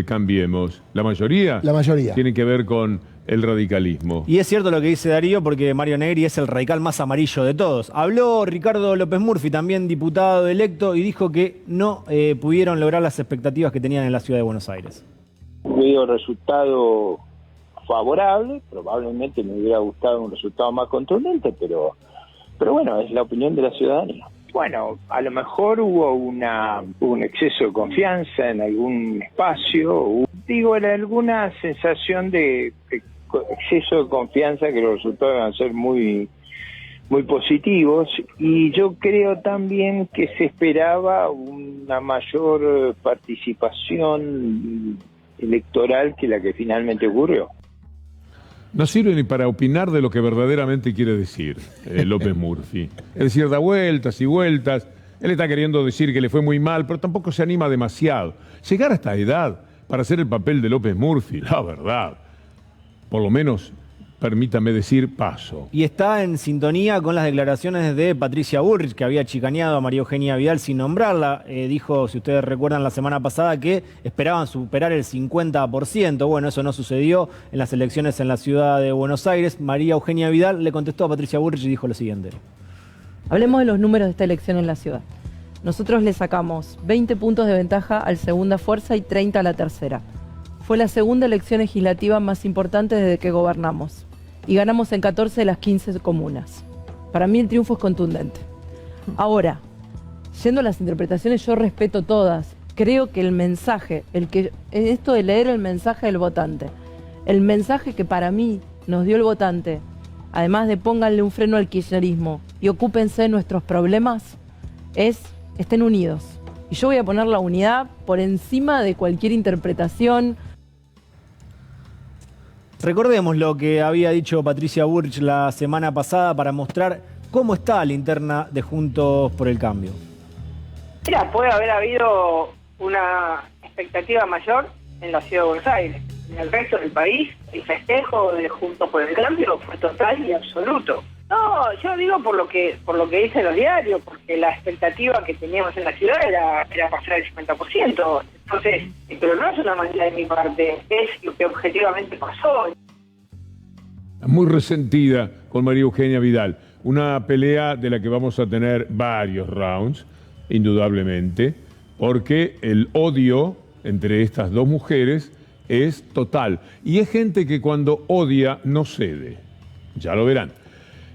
Cambiemos? ¿La mayoría? La mayoría. Tienen que ver con el radicalismo. Y es cierto lo que dice Darío, porque Mario Negri es el radical más amarillo de todos. Habló Ricardo López Murphy, también diputado electo, y dijo que no pudieron lograr las expectativas que tenían en la ciudad de Buenos Aires. Veo resultado favorable, probablemente me hubiera gustado un resultado más contundente, pero bueno, es la opinión de la ciudadanía. Bueno, a lo mejor hubo un exceso de confianza en algún espacio, alguna sensación de exceso de confianza, que los resultados van a ser muy positivos, y yo creo también que se esperaba una mayor participación electoral que la que finalmente ocurrió. No sirve ni para opinar de lo que verdaderamente quiere decir López Murphy. Es decir, da vueltas y vueltas. Él está queriendo decir que le fue muy mal, pero tampoco se anima demasiado. Llegar a esta edad para hacer el papel de López Murphy, la verdad, por lo menos, permítame decir, paso. Y está en sintonía con las declaraciones de Patricia Bullrich, que había chicaneado a María Eugenia Vidal sin nombrarla. Dijo, si ustedes recuerdan la semana pasada, que esperaban superar el 50%. Bueno, eso no sucedió en las elecciones en la ciudad de Buenos Aires. María Eugenia Vidal le contestó a Patricia Bullrich y dijo lo siguiente. Hablemos de los números de esta elección en la ciudad. Nosotros le sacamos 20 puntos de ventaja al segunda fuerza y 30 a la tercera. Fue la segunda elección legislativa más importante desde que gobernamos. Y ganamos en 14 de las 15 comunas. Para mí el triunfo es contundente. Ahora, yendo a las interpretaciones, yo respeto todas. Creo que el mensaje, esto de leer el mensaje del votante, el mensaje que para mí nos dio el votante, además de pónganle un freno al kirchnerismo y ocúpense de nuestros problemas, es estén unidos. Y yo voy a poner la unidad por encima de cualquier interpretación. Recordemos lo que había dicho Patricia Bullrich la semana pasada para mostrar cómo está la interna de Juntos por el Cambio. Mira, puede haber habido una expectativa mayor en la ciudad de Buenos Aires. En el resto del país, el festejo de Juntos por el Cambio fue total y absoluto. No, yo digo por lo que dicen los diarios, porque la expectativa que teníamos en la ciudad era pasar el 50%. Entonces, pero no es una manera de mi parte, es lo que objetivamente pasó. Muy resentida con María Eugenia Vidal. Una pelea de la que vamos a tener varios rounds, indudablemente, porque el odio entre estas dos mujeres es total. Y es gente que cuando odia no cede. Ya lo verán.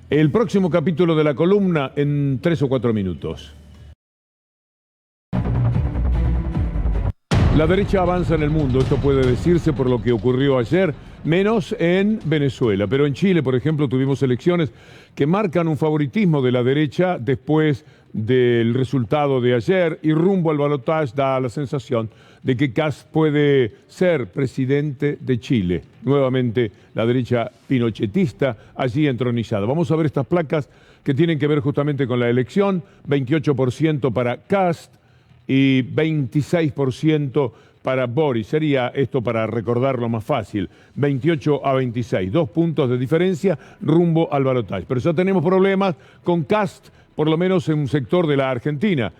El próximo capítulo de la columna en 3 o 4 minutos. La derecha avanza en el mundo, esto puede decirse por lo que ocurrió ayer, menos en Venezuela. Pero en Chile, por ejemplo, tuvimos elecciones que marcan un favoritismo de la derecha después del resultado de ayer, y rumbo al balotaje da la sensación de que Kast puede ser presidente de Chile. Nuevamente la derecha pinochetista allí entronizada. Vamos a ver estas placas que tienen que ver justamente con la elección. 28% para Kast y 26% para Boris. Sería esto, para recordarlo más fácil, 28-26. 2 puntos de diferencia rumbo al balotaje. Pero ya tenemos problemas con Kast, por lo menos en un sector de la Argentina.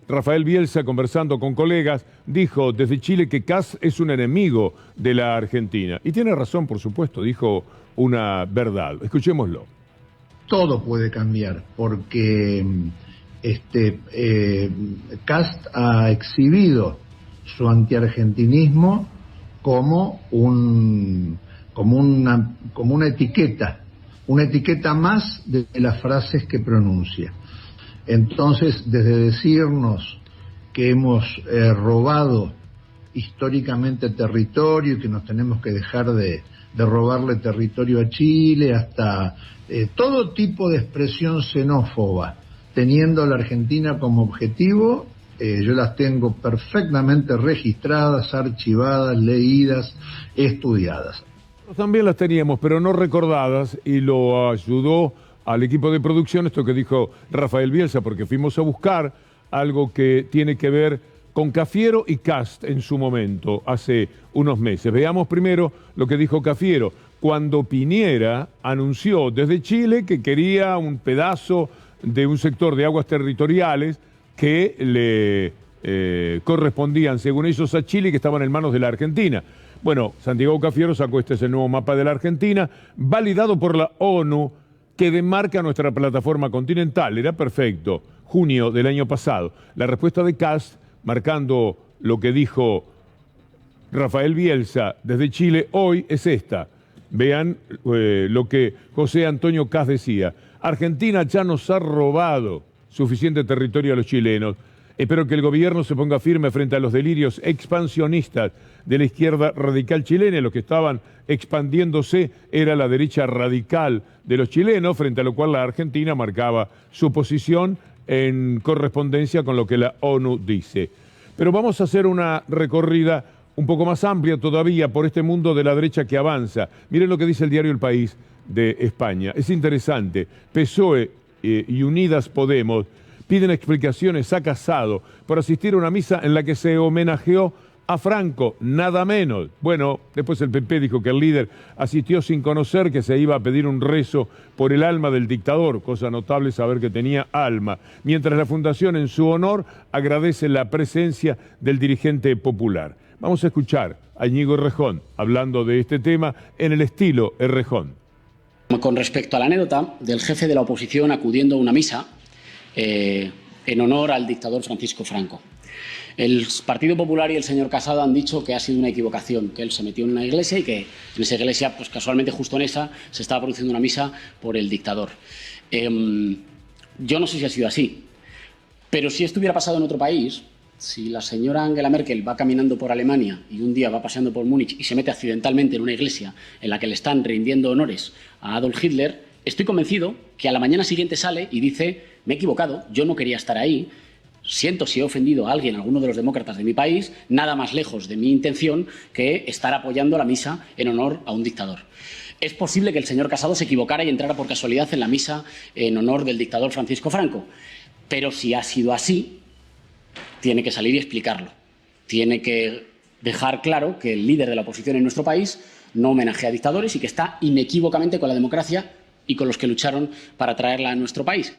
Rafael Bielsa, conversando con colegas, dijo desde Chile que Kast es un enemigo de la Argentina. Y tiene razón, por supuesto, dijo una verdad. Escuchémoslo. Todo puede cambiar, porque Kast ha exhibido su antiargentinismo como una etiqueta más de las frases que pronuncia. Entonces, desde decirnos que hemos robado históricamente territorio y que nos tenemos que dejar de robarle territorio a Chile, hasta todo tipo de expresión xenófoba, teniendo a la Argentina como objetivo, yo las tengo perfectamente registradas, archivadas, leídas, estudiadas. También las teníamos, pero no recordadas, y lo ayudó al equipo de producción esto que dijo Rafael Bielsa, porque fuimos a buscar algo que tiene que ver con Cafiero y Kast en su momento, hace unos meses. Veamos primero lo que dijo Cafiero, cuando Piñera anunció desde Chile que quería un pedazo de un sector de aguas territoriales que le correspondían, según ellos, a Chile y que estaban en manos de la Argentina. Bueno, Santiago Cafiero sacó este es el nuevo mapa de la Argentina, validado por la ONU, que demarca nuestra plataforma continental. Era perfecto. Junio del año pasado. La respuesta de Kast, marcando lo que dijo Rafael Bielsa desde Chile hoy, es esta. Vean lo que José Antonio Kast decía. Argentina ya nos ha robado suficiente territorio a los chilenos. Espero que el gobierno se ponga firme frente a los delirios expansionistas de la izquierda radical chilena. Los que estaban expandiéndose era la derecha radical de los chilenos, frente a lo cual la Argentina marcaba su posición en correspondencia con lo que la ONU dice. Pero vamos a hacer una recorrida un poco más amplia todavía por este mundo de la derecha que avanza. Miren lo que dice el diario El País de España. Es interesante. PSOE y Unidas Podemos piden explicaciones a Casado por asistir a una misa en la que se homenajeó a Franco, nada menos. Bueno, después el PP dijo que el líder asistió sin conocer que se iba a pedir un rezo por el alma del dictador, cosa notable saber que tenía alma, mientras la Fundación en su honor agradece la presencia del dirigente popular. Vamos a escuchar a Íñigo Errejón hablando de este tema en el estilo Errejón. Con respecto a la anécdota del jefe de la oposición acudiendo a una misa en honor al dictador Francisco Franco. El Partido Popular y el señor Casado han dicho que ha sido una equivocación, que él se metió en una iglesia y que en esa iglesia, pues casualmente justo en esa, se estaba produciendo una misa por el dictador. Yo no sé si ha sido así, pero si esto hubiera pasado en otro país, si la señora Angela Merkel va caminando por Alemania y un día va paseando por Múnich y se mete accidentalmente en una iglesia en la que le están rindiendo honores a Adolf Hitler, estoy convencido que a la mañana siguiente sale y dice: me he equivocado, yo no quería estar ahí, siento si he ofendido a alguien, a alguno de los demócratas de mi país, nada más lejos de mi intención que estar apoyando la misa en honor a un dictador. Es posible que el señor Casado se equivocara y entrara por casualidad en la misa en honor del dictador Francisco Franco, pero si ha sido así, tiene que salir y explicarlo. Tiene que dejar claro que el líder de la oposición en nuestro país no homenajea a dictadores y que está inequívocamente con la democracia y con los que lucharon para traerla a nuestro país.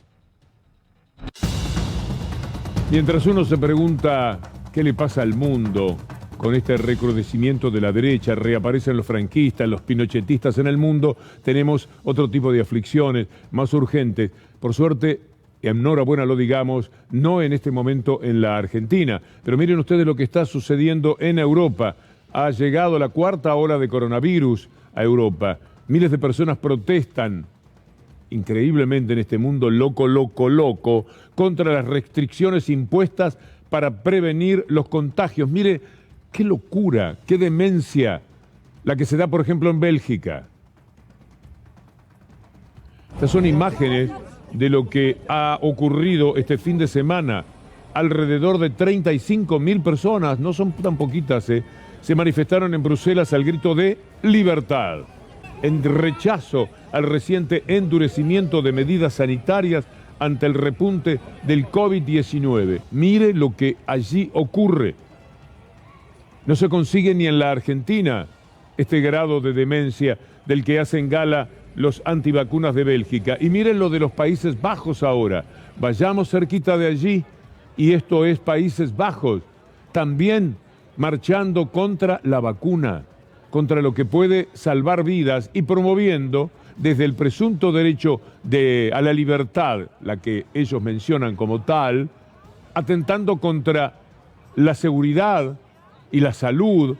Mientras uno se pregunta qué le pasa al mundo con este recrudecimiento de la derecha, reaparecen los franquistas, los pinochetistas en el mundo, tenemos otro tipo de aflicciones más urgentes. Por suerte, enhorabuena lo digamos, no en este momento en la Argentina, pero miren ustedes lo que está sucediendo en Europa. Ha llegado la 4ª ola de coronavirus a Europa. Miles de personas protestan increíblemente en este mundo loco, contra las restricciones impuestas para prevenir los contagios. Mire, qué locura, qué demencia la que se da, por ejemplo, en Bélgica. Estas son imágenes de lo que ha ocurrido este fin de semana. Alrededor de 35.000 personas, no son tan poquitas, se manifestaron en Bruselas al grito de libertad, en rechazo al reciente endurecimiento de medidas sanitarias ante el repunte del COVID-19. Mire lo que allí ocurre. No se consigue ni en la Argentina este grado de demencia del que hacen gala los antivacunas de Bélgica. Y miren lo de los Países Bajos ahora. Vayamos cerquita de allí, y esto es Países Bajos, también marchando contra la vacuna, contra lo que puede salvar vidas y promoviendo desde el presunto derecho a la libertad, la que ellos mencionan como tal, atentando contra la seguridad y la salud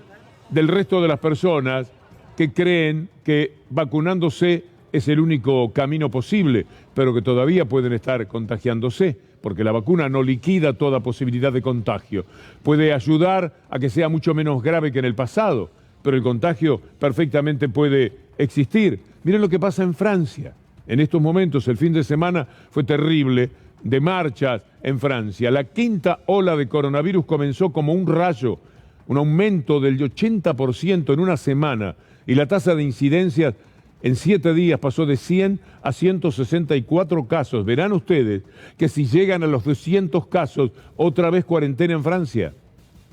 del resto de las personas que creen que vacunándose es el único camino posible, pero que todavía pueden estar contagiándose, porque la vacuna no liquida toda posibilidad de contagio. Puede ayudar a que sea mucho menos grave que en el pasado, pero el contagio perfectamente puede existir. Miren lo que pasa en Francia. En estos momentos, el fin de semana fue terrible, de marchas en Francia. La quinta ola de coronavirus comenzó como un rayo, un aumento del 80% en una semana, y la tasa de incidencias en 7 días pasó de 100 a 164 casos. Verán ustedes que si llegan a los 200 casos, otra vez cuarentena en Francia.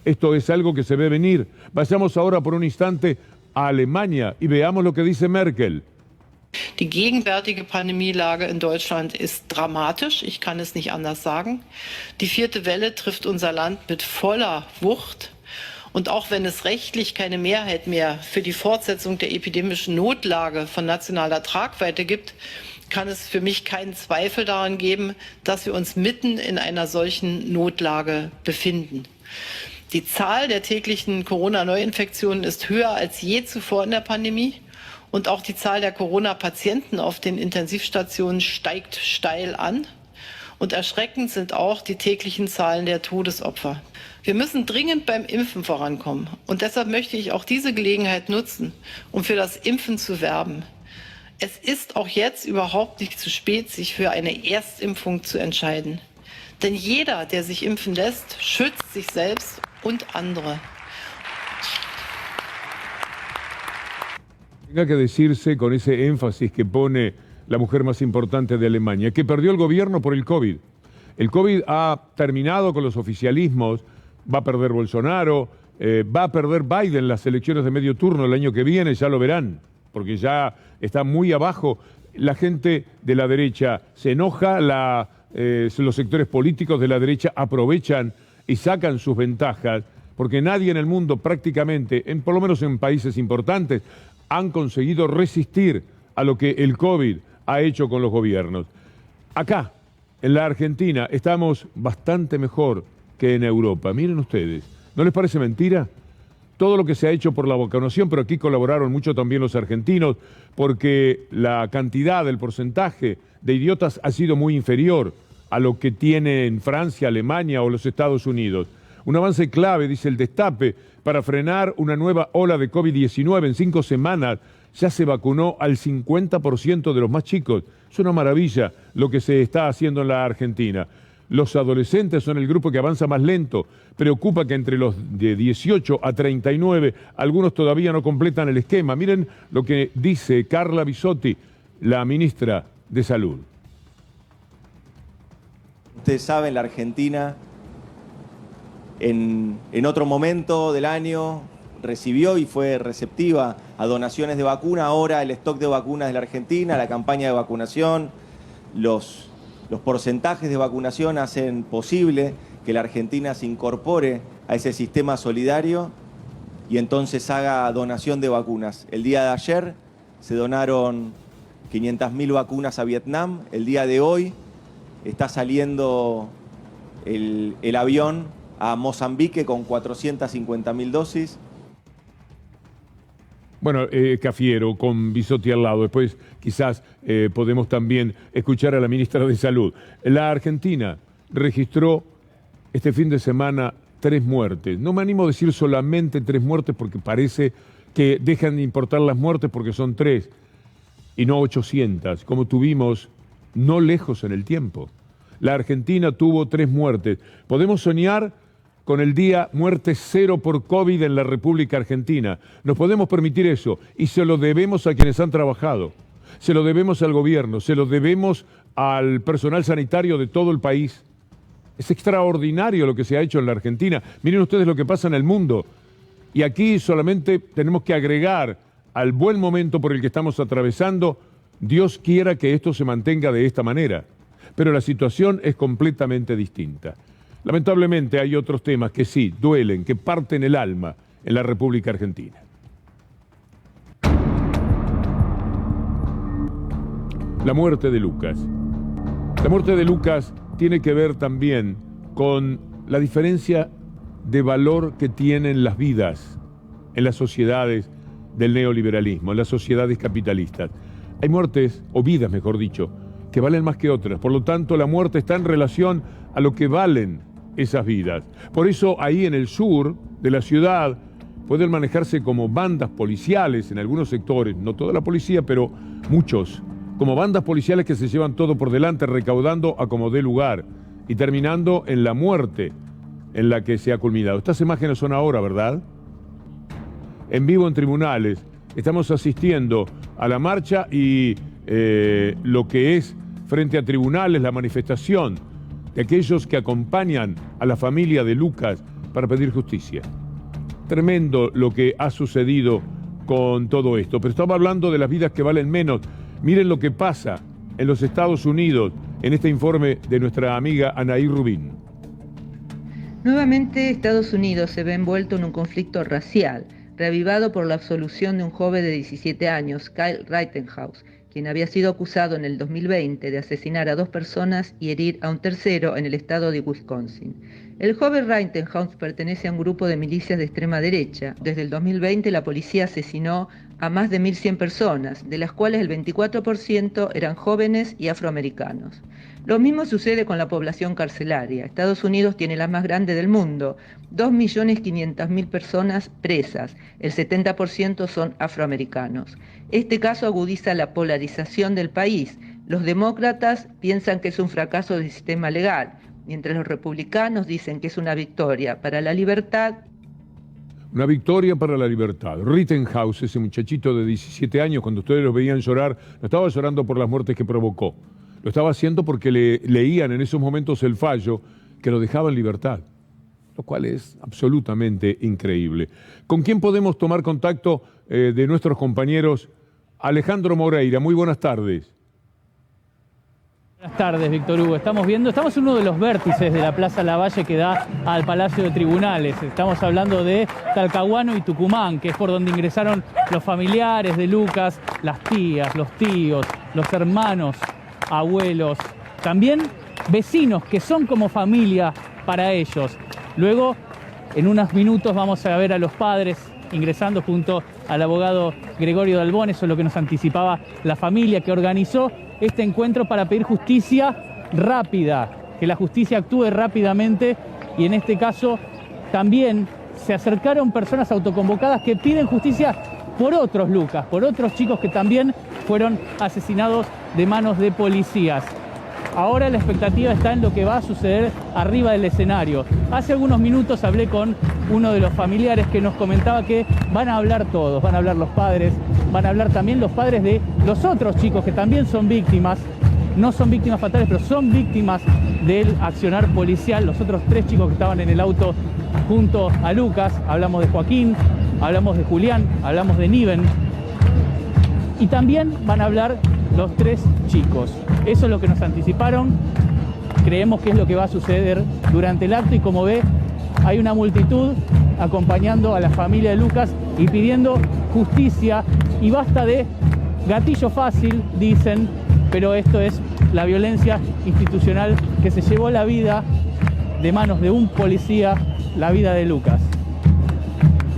Esto es algo que se ve venir. Vayamos ahora por un instante a Alemania y veamos lo que dice Merkel. Die gegenwärtige Pandemielage in Deutschland ist dramatisch, ich kann es nicht anders sagen. Die 4. Welle trifft unser Land mit voller Wucht. Und auch wenn es rechtlich keine Mehrheit mehr für die Fortsetzung der epidemischen Notlage von nationaler Tragweite gibt, kann es für mich keinen Zweifel daran geben, dass wir uns mitten in einer solchen Notlage befinden. Die Zahl der täglichen Corona-Neuinfektionen ist höher als je zuvor in der Pandemie. Und auch die Zahl der Corona-Patienten auf den Intensivstationen steigt steil an. Und erschreckend sind auch die täglichen Zahlen der Todesopfer. Wir müssen dringend beim Impfen vorankommen. Und deshalb möchte ich auch diese Gelegenheit nutzen, um für das Impfen zu werben. Es ist auch jetzt überhaupt nicht zu spät, sich für eine Erstimpfung zu entscheiden. Denn jeder, der sich impfen lässt, schützt sich selbst und andere. Tenga que decirse con ese énfasis que pone la mujer más importante de Alemania, que perdió el gobierno por el COVID. El COVID ha terminado con los oficialismos, va a perder Bolsonaro, va a perder Biden las elecciones de medio turno el año que viene, ya lo verán, porque ya está muy abajo. La gente de la derecha se enoja, los sectores políticos de la derecha aprovechan y sacan sus ventajas, porque nadie en el mundo prácticamente, por lo menos en países importantes, han conseguido resistir a lo que el COVID ha hecho con los gobiernos. Acá, en la Argentina, estamos bastante mejor que en Europa. Miren ustedes, ¿no les parece mentira? Todo lo que se ha hecho por la vacunación, pero aquí colaboraron mucho también los argentinos, porque la cantidad, el porcentaje de idiotas ha sido muy inferior a lo que tiene en Francia, Alemania o los Estados Unidos. Un avance clave, dice el Destape, para frenar una nueva ola de COVID-19. En 5 semanas ya se vacunó al 50% de los más chicos. Es una maravilla lo que se está haciendo en la Argentina. Los adolescentes son el grupo que avanza más lento. Preocupa que entre los de 18 a 39, algunos todavía no completan el esquema. Miren lo que dice Carla Bisotti, la ministra de Salud. Ustedes saben, la Argentina en otro momento del año recibió y fue receptiva a donaciones de vacuna. Ahora el stock de vacunas de la Argentina, la campaña de vacunación, los porcentajes de vacunación hacen posible que la Argentina se incorpore a ese sistema solidario y entonces haga donación de vacunas. El día de ayer se donaron 500.000 vacunas a Vietnam. El día de hoy está saliendo el avión a Mozambique con 450.000 dosis. Bueno, Cafiero, con Bisotti al lado. Después quizás podemos también escuchar a la ministra de Salud. La Argentina registró este fin de semana 3 muertes. No me animo a decir solamente 3 muertes porque parece que dejan de importar las muertes porque son 3 y no 800, como tuvimos no lejos en el tiempo. La Argentina tuvo 3 muertes. Podemos soñar con el día muerte 0 por COVID en la República Argentina. Nos podemos permitir eso y se lo debemos a quienes han trabajado. Se lo debemos al gobierno, se lo debemos al personal sanitario de todo el país. Es extraordinario lo que se ha hecho en la Argentina. Miren ustedes lo que pasa en el mundo. Y aquí solamente tenemos que agregar al buen momento por el que estamos atravesando, Dios quiera que esto se mantenga de esta manera. Pero la situación es completamente distinta. Lamentablemente hay otros temas que sí, duelen, que parten el alma en la República Argentina. La muerte de Lucas. La muerte de Lucas tiene que ver también con la diferencia de valor que tienen las vidas en las sociedades del neoliberalismo, en las sociedades capitalistas. Hay muertes, o vidas mejor dicho, que valen más que otras. Por lo tanto, la muerte está en relación a lo que valen esas vidas. Por eso ahí en el sur de la ciudad pueden manejarse como bandas policiales en algunos sectores, no toda la policía, pero muchos, como bandas policiales que se llevan todo por delante, recaudando a como dé lugar y terminando en la muerte en la que se ha culminado. Estas imágenes son ahora, ¿verdad? En vivo en tribunales, estamos asistiendo a la marcha y lo que es frente a tribunales, la manifestación de aquellos que acompañan a la familia de Lucas para pedir justicia. Tremendo lo que ha sucedido con todo esto, pero estamos hablando de las vidas que valen menos. Miren lo que pasa en los Estados Unidos en este informe de nuestra amiga Anaí Rubín. Nuevamente Estados Unidos se ve envuelto en un conflicto racial, reavivado por la absolución de un joven de 17 años, Kyle Rittenhouse, quien había sido acusado en el 2020 de asesinar a 2 personas y herir a un tercero en el estado de Wisconsin. El joven Rittenhouse pertenece a un grupo de milicias de extrema derecha. Desde el 2020 la policía asesinó a más de 1.100 personas, de las cuales el 24% eran jóvenes y afroamericanos. Lo mismo sucede con la población carcelaria. Estados Unidos tiene la más grande del mundo, 2.500.000 personas presas, el 70% son afroamericanos. Este caso agudiza la polarización del país. Los demócratas piensan que es un fracaso del sistema legal, mientras los republicanos dicen que es una victoria para la libertad. Una victoria para la libertad. Rittenhouse, ese muchachito de 17 años, cuando ustedes lo veían llorar, no estaba llorando por las muertes que provocó. Lo estaba haciendo porque leían en esos momentos el fallo que lo dejaba en libertad, lo cual es absolutamente increíble. ¿Con quién podemos tomar contacto de nuestros compañeros? Alejandro Moreira, muy buenas tardes. Buenas tardes, Víctor Hugo. Estamos en uno de los vértices de la Plaza Lavalle que da al Palacio de Tribunales. Estamos hablando de Talcahuano y Tucumán, que es por donde ingresaron los familiares de Lucas, las tías, los tíos, los hermanos, abuelos, también vecinos que son como familia para ellos. Luego, en unos minutos vamos a ver a los padres ingresando junto al abogado Gregorio Dalbón. Eso es lo que nos anticipaba la familia que organizó este encuentro para pedir justicia rápida, que la justicia actúe rápidamente, y en este caso también se acercaron personas autoconvocadas que piden justicia por otros Lucas, por otros chicos que también fueron asesinados de manos de policías. Ahora la expectativa está en lo que va a suceder arriba del escenario. Hace algunos minutos hablé con uno de los familiares que nos comentaba que van a hablar todos, van a hablar los padres, van a hablar también los padres de los otros chicos que también son víctimas, no son víctimas fatales, pero son víctimas del accionar policial. Los otros 3 chicos que estaban en el auto junto a Lucas, hablamos de Joaquín, hablamos de Julián, hablamos de Niven, y también van a hablar los 3 chicos. Eso es lo que nos anticiparon. Creemos que es lo que va a suceder durante el acto, y como ve, hay una multitud acompañando a la familia de Lucas y pidiendo justicia, y basta de gatillo fácil, dicen, pero esto es la violencia institucional que se llevó la vida de manos de un policía, la vida de Lucas.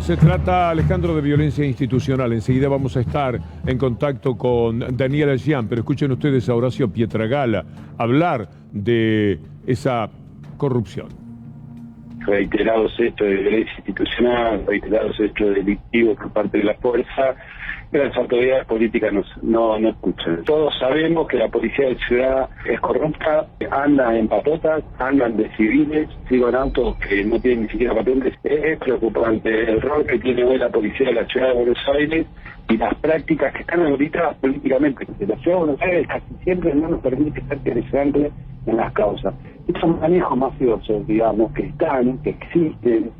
Se trata, Alejandro, de violencia institucional. Enseguida vamos a estar en contacto con Daniela Gian, pero escuchen ustedes a Horacio Pietragala hablar de esa corrupción. Reiterados hechos de violencia institucional, reiterados hechos delictivos por parte de la fuerza, que las autoridades políticas no escuchan. Todos sabemos que la policía de ciudad es corrupta, anda en patotas, andan de civiles, sigo en autos que no tienen ni siquiera patentes. Es preocupante el rol que tiene hoy la policía de la ciudad de Buenos Aires y las prácticas que están auditadas políticamente. La ciudad de Buenos Aires casi siempre no nos permite ser penetrantes en las causas. Estos manejos mafiosos, digamos, que están, que existen.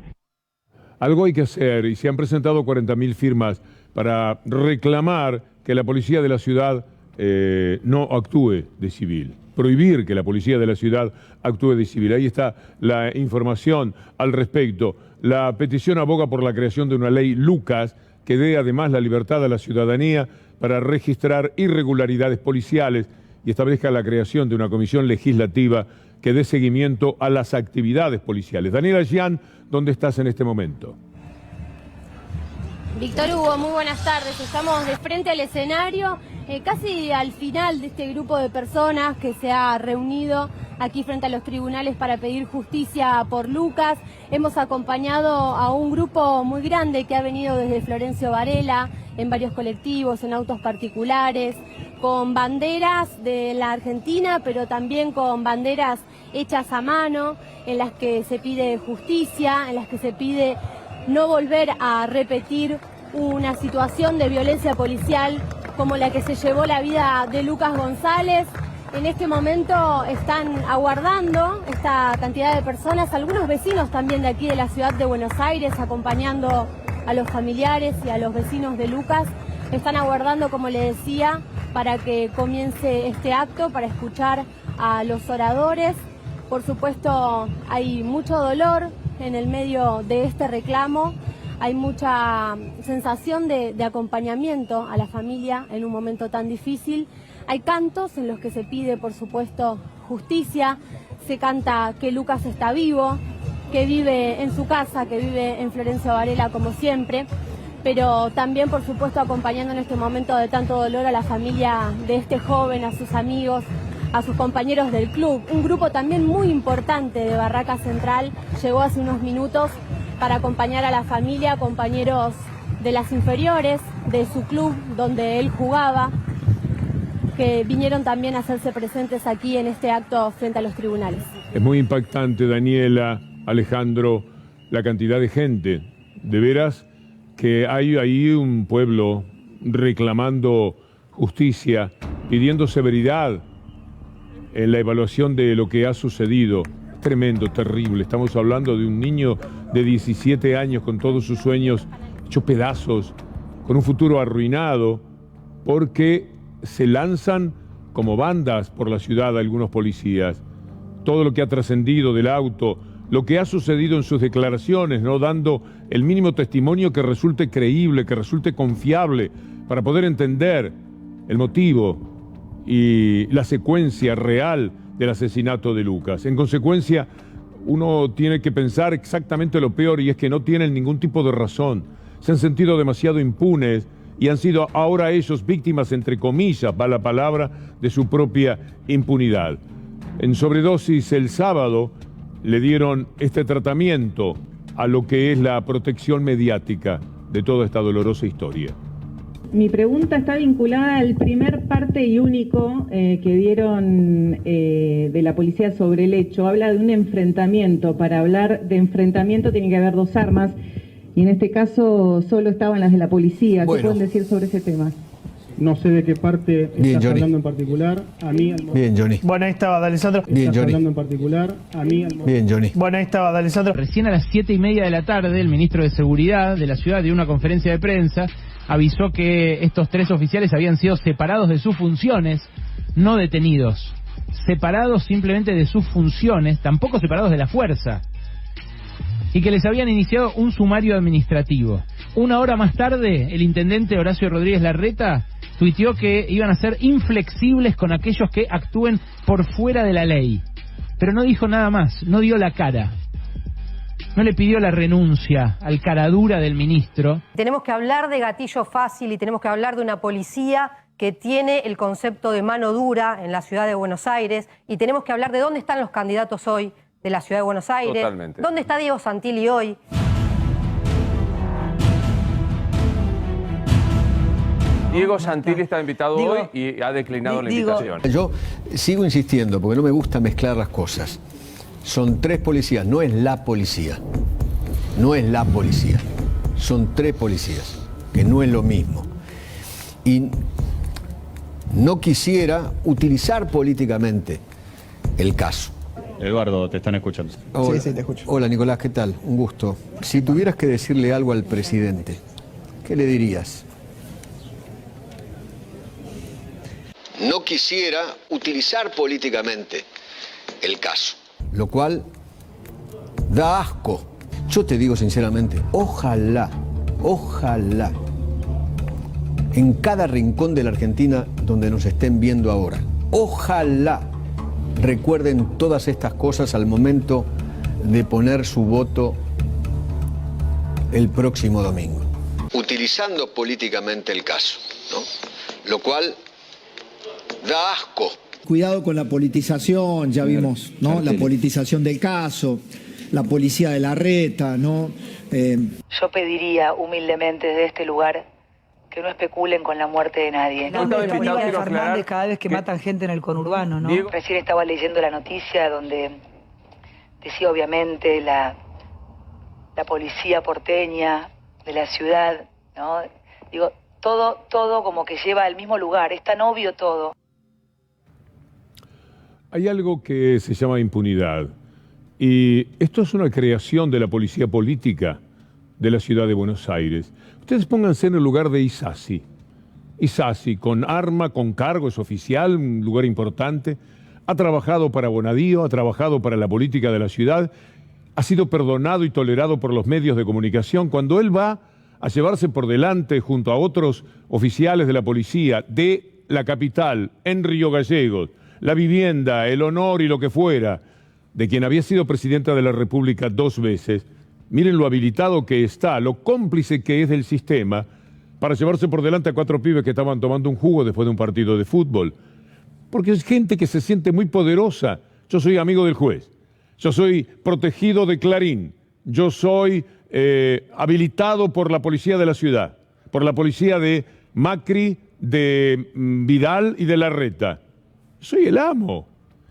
Algo hay que hacer y se han presentado 40.000 firmas para reclamar que la policía de la ciudad no actúe de civil. Prohibir que la policía de la ciudad actúe de civil. Ahí está la información al respecto. La petición aboga por la creación de una ley Lucas que dé además la libertad a la ciudadanía para registrar irregularidades policiales y establezca la creación de una comisión legislativa que dé seguimiento a las actividades policiales. Daniela Gian, ¿dónde estás en este momento? Víctor Hugo, muy buenas tardes. Estamos de frente al escenario, casi al final de este grupo de personas que se ha reunido aquí frente a los tribunales para pedir justicia por Lucas. Hemos acompañado a un grupo muy grande que ha venido desde Florencio Varela, en varios colectivos, en autos particulares, con banderas de la Argentina, pero también con banderas hechas a mano, en las que se pide justicia, en las que se pide no volver a repetir una situación de violencia policial como la que se llevó la vida de Lucas González. En este momento están aguardando esta cantidad de personas, algunos vecinos también de aquí de la ciudad de Buenos Aires, acompañando a los familiares y a los vecinos de Lucas. Están aguardando, como le decía, para que comience este acto, para escuchar a los oradores. Por supuesto, hay mucho dolor en el medio de este reclamo, hay mucha sensación de acompañamiento a la familia en un momento tan difícil. Hay cantos en los que se pide, por supuesto, justicia, se canta que Lucas está vivo, que vive en su casa, que vive en Florencio Varela como siempre, pero también, por supuesto, acompañando en este momento de tanto dolor a la familia de este joven, a sus amigos, a sus compañeros del club. Un grupo también muy importante de Barraca Central llegó hace unos minutos para acompañar a la familia, compañeros de las inferiores, de su club donde él jugaba, que vinieron también a hacerse presentes aquí en este acto frente a los tribunales. Es muy impactante, Daniela, Alejandro, la cantidad de gente. De veras que hay ahí un pueblo reclamando justicia, pidiendo severidad en la evaluación de lo que ha sucedido. Tremendo, terrible. Estamos hablando de un niño de 17 años con todos sus sueños hechos pedazos, con un futuro arruinado, porque se lanzan como bandas por la ciudad algunos policías. Todo lo que ha trascendido del auto, lo que ha sucedido en sus declaraciones, no dando el mínimo testimonio que resulte creíble, que resulte confiable, para poder entender el motivo y la secuencia real del asesinato de Lucas. En consecuencia, uno tiene que pensar exactamente lo peor, y es que no tienen ningún tipo de razón. Se han sentido demasiado impunes y han sido ahora ellos víctimas, entre comillas, va la palabra, de su propia impunidad. En sobredosis el sábado le dieron este tratamiento a lo que es la protección mediática de toda esta dolorosa historia. Mi pregunta está vinculada al primer parte y único que dieron de la policía sobre el hecho. Habla de un enfrentamiento. Para hablar de enfrentamiento tiene que haber dos armas, y en este caso solo estaban las de la policía. ¿Qué pueden decir sobre ese tema? No sé de qué parte Bien, estás Johnny. hablando en particular. A mí, Bien, Johnny. Bueno, ahí estaba, D'Alessandro. Bien, Estás Johnny. hablando en particular. A mí, Bien, Johnny. Bueno, ahí estaba, D'Alessandro. Recién a las 7:30 de la tarde, el ministro de Seguridad de la ciudad dio una conferencia de prensa, avisó que estos tres oficiales habían sido separados de sus funciones, no detenidos. Separados simplemente de sus funciones, tampoco separados de la fuerza. Y que les habían iniciado un sumario administrativo. Una hora más tarde, el intendente Horacio Rodríguez Larreta tuiteó que iban a ser inflexibles con aquellos que actúen por fuera de la ley. Pero no dijo nada más, no dio la cara. No le pidió la renuncia al caradura del ministro. Tenemos que hablar de gatillo fácil y tenemos que hablar de una policía que tiene el concepto de mano dura en la ciudad de Buenos Aires, y tenemos que hablar de dónde están los candidatos hoy de la ciudad de Buenos Aires. Totalmente. ¿Dónde está Diego Santilli hoy? Diego Santilli está invitado hoy y ha declinado la invitación. Yo sigo insistiendo porque no me gusta mezclar las cosas. Son tres policías, no es la policía. No es la policía. Son tres policías, que no es lo mismo. Y no quisiera utilizar políticamente el caso. Eduardo, te están escuchando. Hola. Sí, te escucho. Hola, Nicolás, ¿qué tal? Un gusto. Si tuvieras que decirle algo al presidente, ¿qué le dirías? No quisiera utilizar políticamente el caso. Lo cual da asco. Yo te digo sinceramente, ojalá en cada rincón de la Argentina donde nos estén viendo ahora, ojalá recuerden todas estas cosas al momento de poner su voto el próximo domingo. Utilizando políticamente el caso, ¿no? Lo cual da asco. Cuidado con la politización, ya vimos, ¿no? La politización del caso, la policía de Larreta, ¿no? Yo pediría humildemente desde este lugar que no especulen con la muerte de nadie. No, Fernández cada vez que matan gente en el conurbano, ¿no? Recién estaba leyendo la noticia donde decía obviamente la policía porteña de la ciudad, ¿no? Digo, todo como que lleva al mismo lugar, es tan obvio todo. Hay algo que se llama impunidad. Y esto es una creación de la policía política de la ciudad de Buenos Aires. Ustedes pónganse en el lugar de Isasi. Isasi, con arma, con cargo, es oficial, un lugar importante. Ha trabajado para Bonadío, ha trabajado para la política de la ciudad. Ha sido perdonado y tolerado por los medios de comunicación. Cuando él va a llevarse por delante junto a otros oficiales de la policía de la capital, en Río Gallegos, la vivienda, el honor y lo que fuera, de quien había sido presidenta de la República 2 veces, miren lo habilitado que está, lo cómplice que es del sistema, para llevarse por delante a 4 pibes que estaban tomando un jugo después de un partido de fútbol. Porque es gente que se siente muy poderosa. Yo soy amigo del juez, yo soy protegido de Clarín, yo soy habilitado por la policía de la ciudad, por la policía de Macri, de Vidal y de Larreta. Soy el amo.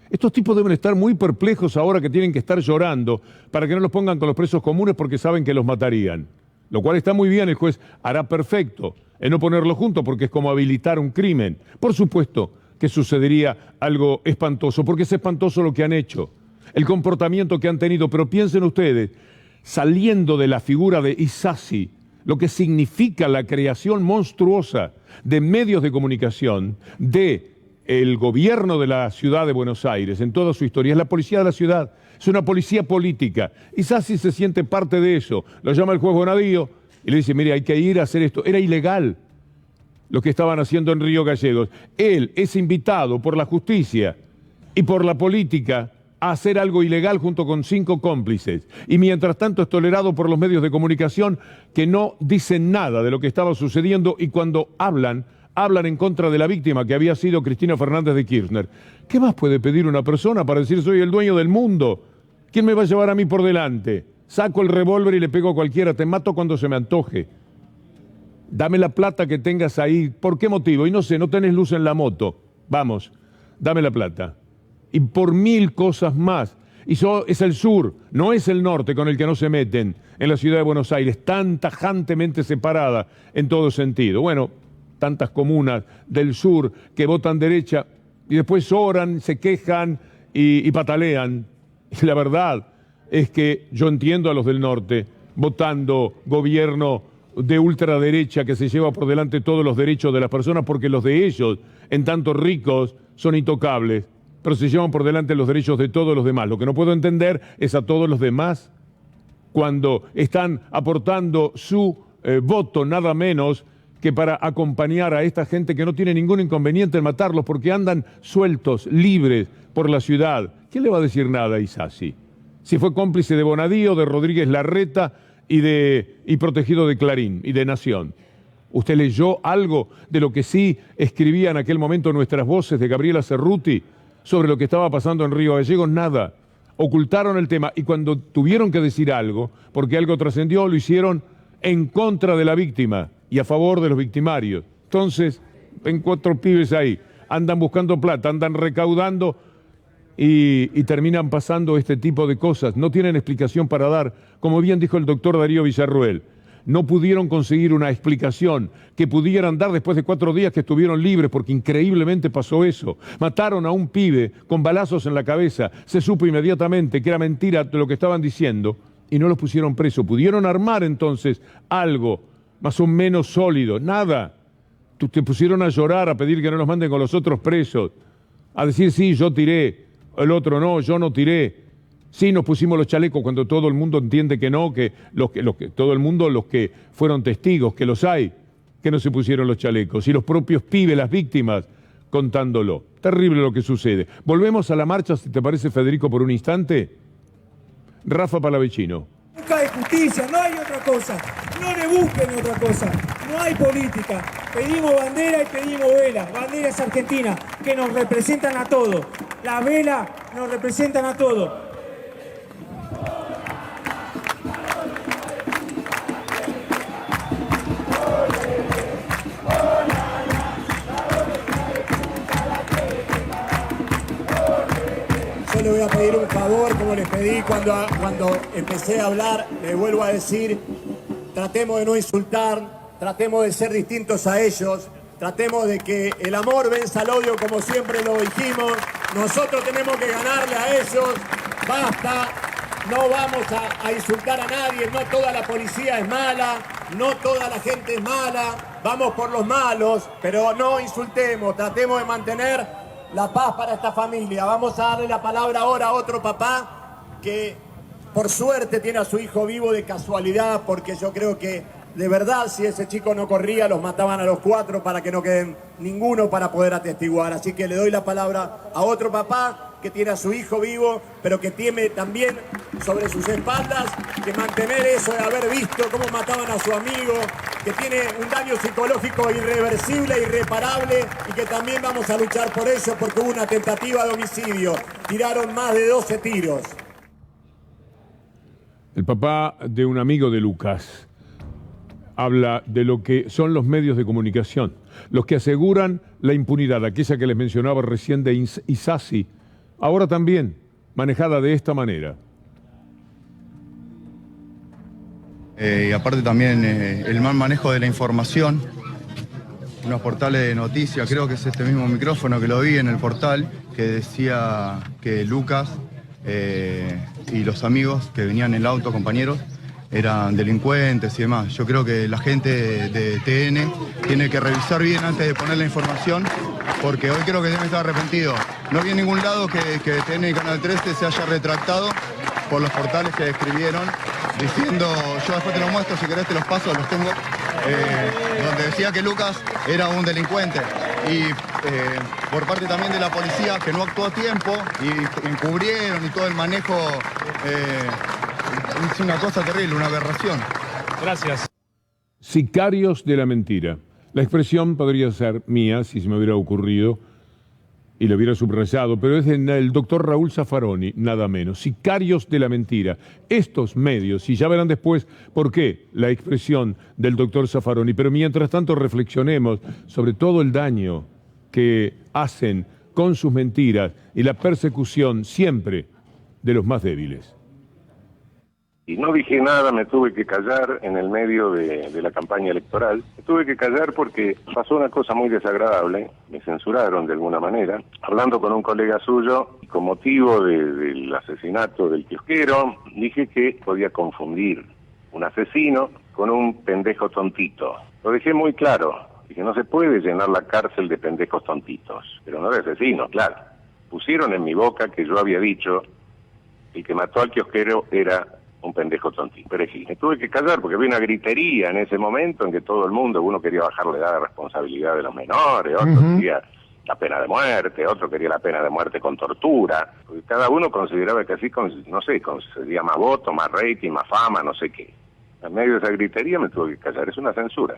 Estos tipos deben estar muy perplejos ahora que tienen que estar llorando para que no los pongan con los presos comunes porque saben que los matarían. Lo cual está muy bien, el juez hará perfecto en no ponerlos juntos porque es como habilitar un crimen. Por supuesto que sucedería algo espantoso, porque es espantoso lo que han hecho, el comportamiento que han tenido. Pero piensen ustedes, saliendo de la figura de Isasi, lo que significa la creación monstruosa de medios de comunicación, de el gobierno de la ciudad de Buenos Aires, en toda su historia, es la policía de la ciudad, es una policía política. Isasi se siente parte de eso, lo llama el juez Bonadío y le dice, mire, hay que ir a hacer esto. Era ilegal lo que estaban haciendo en Río Gallegos. Él es invitado por la justicia y por la política a hacer algo ilegal junto con 5 cómplices. Y mientras tanto es tolerado por los medios de comunicación que no dicen nada de lo que estaba sucediendo y cuando hablan en contra de la víctima, que había sido Cristina Fernández de Kirchner. ¿Qué más puede pedir una persona para decir soy el dueño del mundo? ¿Quién me va a llevar a mí por delante? Saco el revólver y le pego a cualquiera, te mato cuando se me antoje. Dame la plata que tengas ahí. ¿Por qué motivo? Y no sé, no tenés luz en la moto. Vamos, dame la plata. Y por 1000 cosas más. Y eso es el sur, no es el norte con el que no se meten en la ciudad de Buenos Aires, tan tajantemente separada en todo sentido. Bueno, tantas comunas del sur que votan derecha y después oran, se quejan y patalean. Y la verdad es que yo entiendo a los del norte votando gobierno de ultraderecha que se lleva por delante todos los derechos de las personas porque los de ellos, en tanto ricos, son intocables, pero se llevan por delante los derechos de todos los demás. Lo que no puedo entender es a todos los demás cuando están aportando su voto nada menos que para acompañar a esta gente que no tiene ningún inconveniente en matarlos porque andan sueltos, libres por la ciudad. ¿Quién le va a decir nada a Isasi? Si fue cómplice de Bonadío, de Rodríguez Larreta y protegido de Clarín y de Nación. ¿Usted leyó algo de lo que sí escribía en aquel momento nuestras voces de Gabriela Cerruti sobre lo que estaba pasando en Río Gallegos? Nada. Ocultaron el tema y cuando tuvieron que decir algo, porque algo trascendió, lo hicieron en contra de la víctima y a favor de los victimarios. Entonces, ven 4 pibes ahí, andan buscando plata, andan recaudando y terminan pasando este tipo de cosas. No tienen explicación para dar. Como bien dijo el doctor Darío Villarruel, no pudieron conseguir una explicación que pudieran dar después de 4 días que estuvieron libres, porque increíblemente pasó eso. Mataron a un pibe con balazos en la cabeza, se supo inmediatamente que era mentira lo que estaban diciendo y no los pusieron presos. Pudieron armar entonces algo más o menos sólido, nada. Te pusieron a llorar, a pedir que no los manden con los otros presos, a decir sí, yo tiré, el otro no, yo no tiré. Sí, nos pusimos los chalecos cuando todo el mundo entiende que no, todo el mundo, los que fueron testigos, que los hay, que no se pusieron los chalecos. Y los propios pibes, las víctimas, contándolo. Terrible lo que sucede. Volvemos a la marcha, si te parece, Federico, por un instante. Rafa Palavecino. Busca de justicia, no hay otra cosa. No le busquen otra cosa. No hay política. Pedimos bandera y pedimos vela. Banderas argentinas que nos representan a todos. Las velas nos representan a todos. Yo le voy a pedir un favor, como les pedí cuando empecé a hablar, les vuelvo a decir, tratemos de no insultar, tratemos de ser distintos a ellos, tratemos de que el amor venza al odio como siempre lo dijimos, nosotros tenemos que ganarle a ellos, basta, no vamos a insultar a nadie, no toda la policía es mala, no toda la gente es mala, vamos por los malos, pero no insultemos, tratemos de mantener la paz para esta familia. Vamos a darle la palabra ahora a otro papá que por suerte tiene a su hijo vivo de casualidad, porque yo creo que de verdad si ese chico no corría los mataban a los 4 para que no queden ninguno para poder atestiguar. Así que le doy la palabra a otro papá que tiene a su hijo vivo, pero que tiene también sobre sus espaldas que mantener eso de haber visto cómo mataban a su amigo, que tiene un daño psicológico irreversible, irreparable, y que también vamos a luchar por eso porque hubo una tentativa de homicidio. Tiraron más de 12 tiros. El papá de un amigo de Lucas habla de lo que son los medios de comunicación, los que aseguran la impunidad, aquella que les mencionaba recién de Isasi, ahora también manejada de esta manera. Y aparte también el mal manejo de la información, unos portales de noticias, creo que es este mismo micrófono que lo vi en el portal, que decía que Lucas y los amigos que venían en el auto, compañeros, eran delincuentes y demás. Yo creo que la gente de TN tiene que revisar bien antes de poner la información, porque hoy creo que debe estar arrepentido. No vi en ningún lado que TN y Canal 13 se haya retractado por los portales que escribieron, diciendo, yo después te los muestro, si querés te los paso, los tengo, donde decía que Lucas era un delincuente. Y por parte también de la policía, que no actuó a tiempo y encubrieron y todo el manejo, es una cosa terrible, una aberración. Gracias. Sicarios de la mentira. La expresión podría ser mía, si se me hubiera ocurrido y lo hubiera subrayado, pero es del doctor Raúl Zaffaroni, nada menos. Sicarios de la mentira. Estos medios, y ya verán después por qué la expresión del doctor Zaffaroni, pero mientras tanto reflexionemos sobre todo el daño que hacen con sus mentiras y la persecución siempre de los más débiles. Y no dije nada, me tuve que callar en el medio de la campaña electoral. Me tuve que callar porque pasó una cosa muy desagradable, me censuraron de alguna manera, hablando con un colega suyo, y con motivo del asesinato del kiosquero, dije que podía confundir un asesino con un pendejo tontito. Lo dejé muy claro, dije no se puede llenar la cárcel de pendejos tontitos, pero no de asesinos, claro. Pusieron en mi boca que yo había dicho que el que mató al kiosquero era un pendejo tontito. Pero sí, me tuve que callar porque había una gritería en ese momento en que todo el mundo, uno quería bajar la edad de responsabilidad de los menores, otro quería la pena de muerte, otro quería la pena de muerte con tortura, porque cada uno consideraba que así, no sé, conseguía más votos, más rating, más fama, no sé qué. En medio de esa gritería me tuve que callar, es una censura.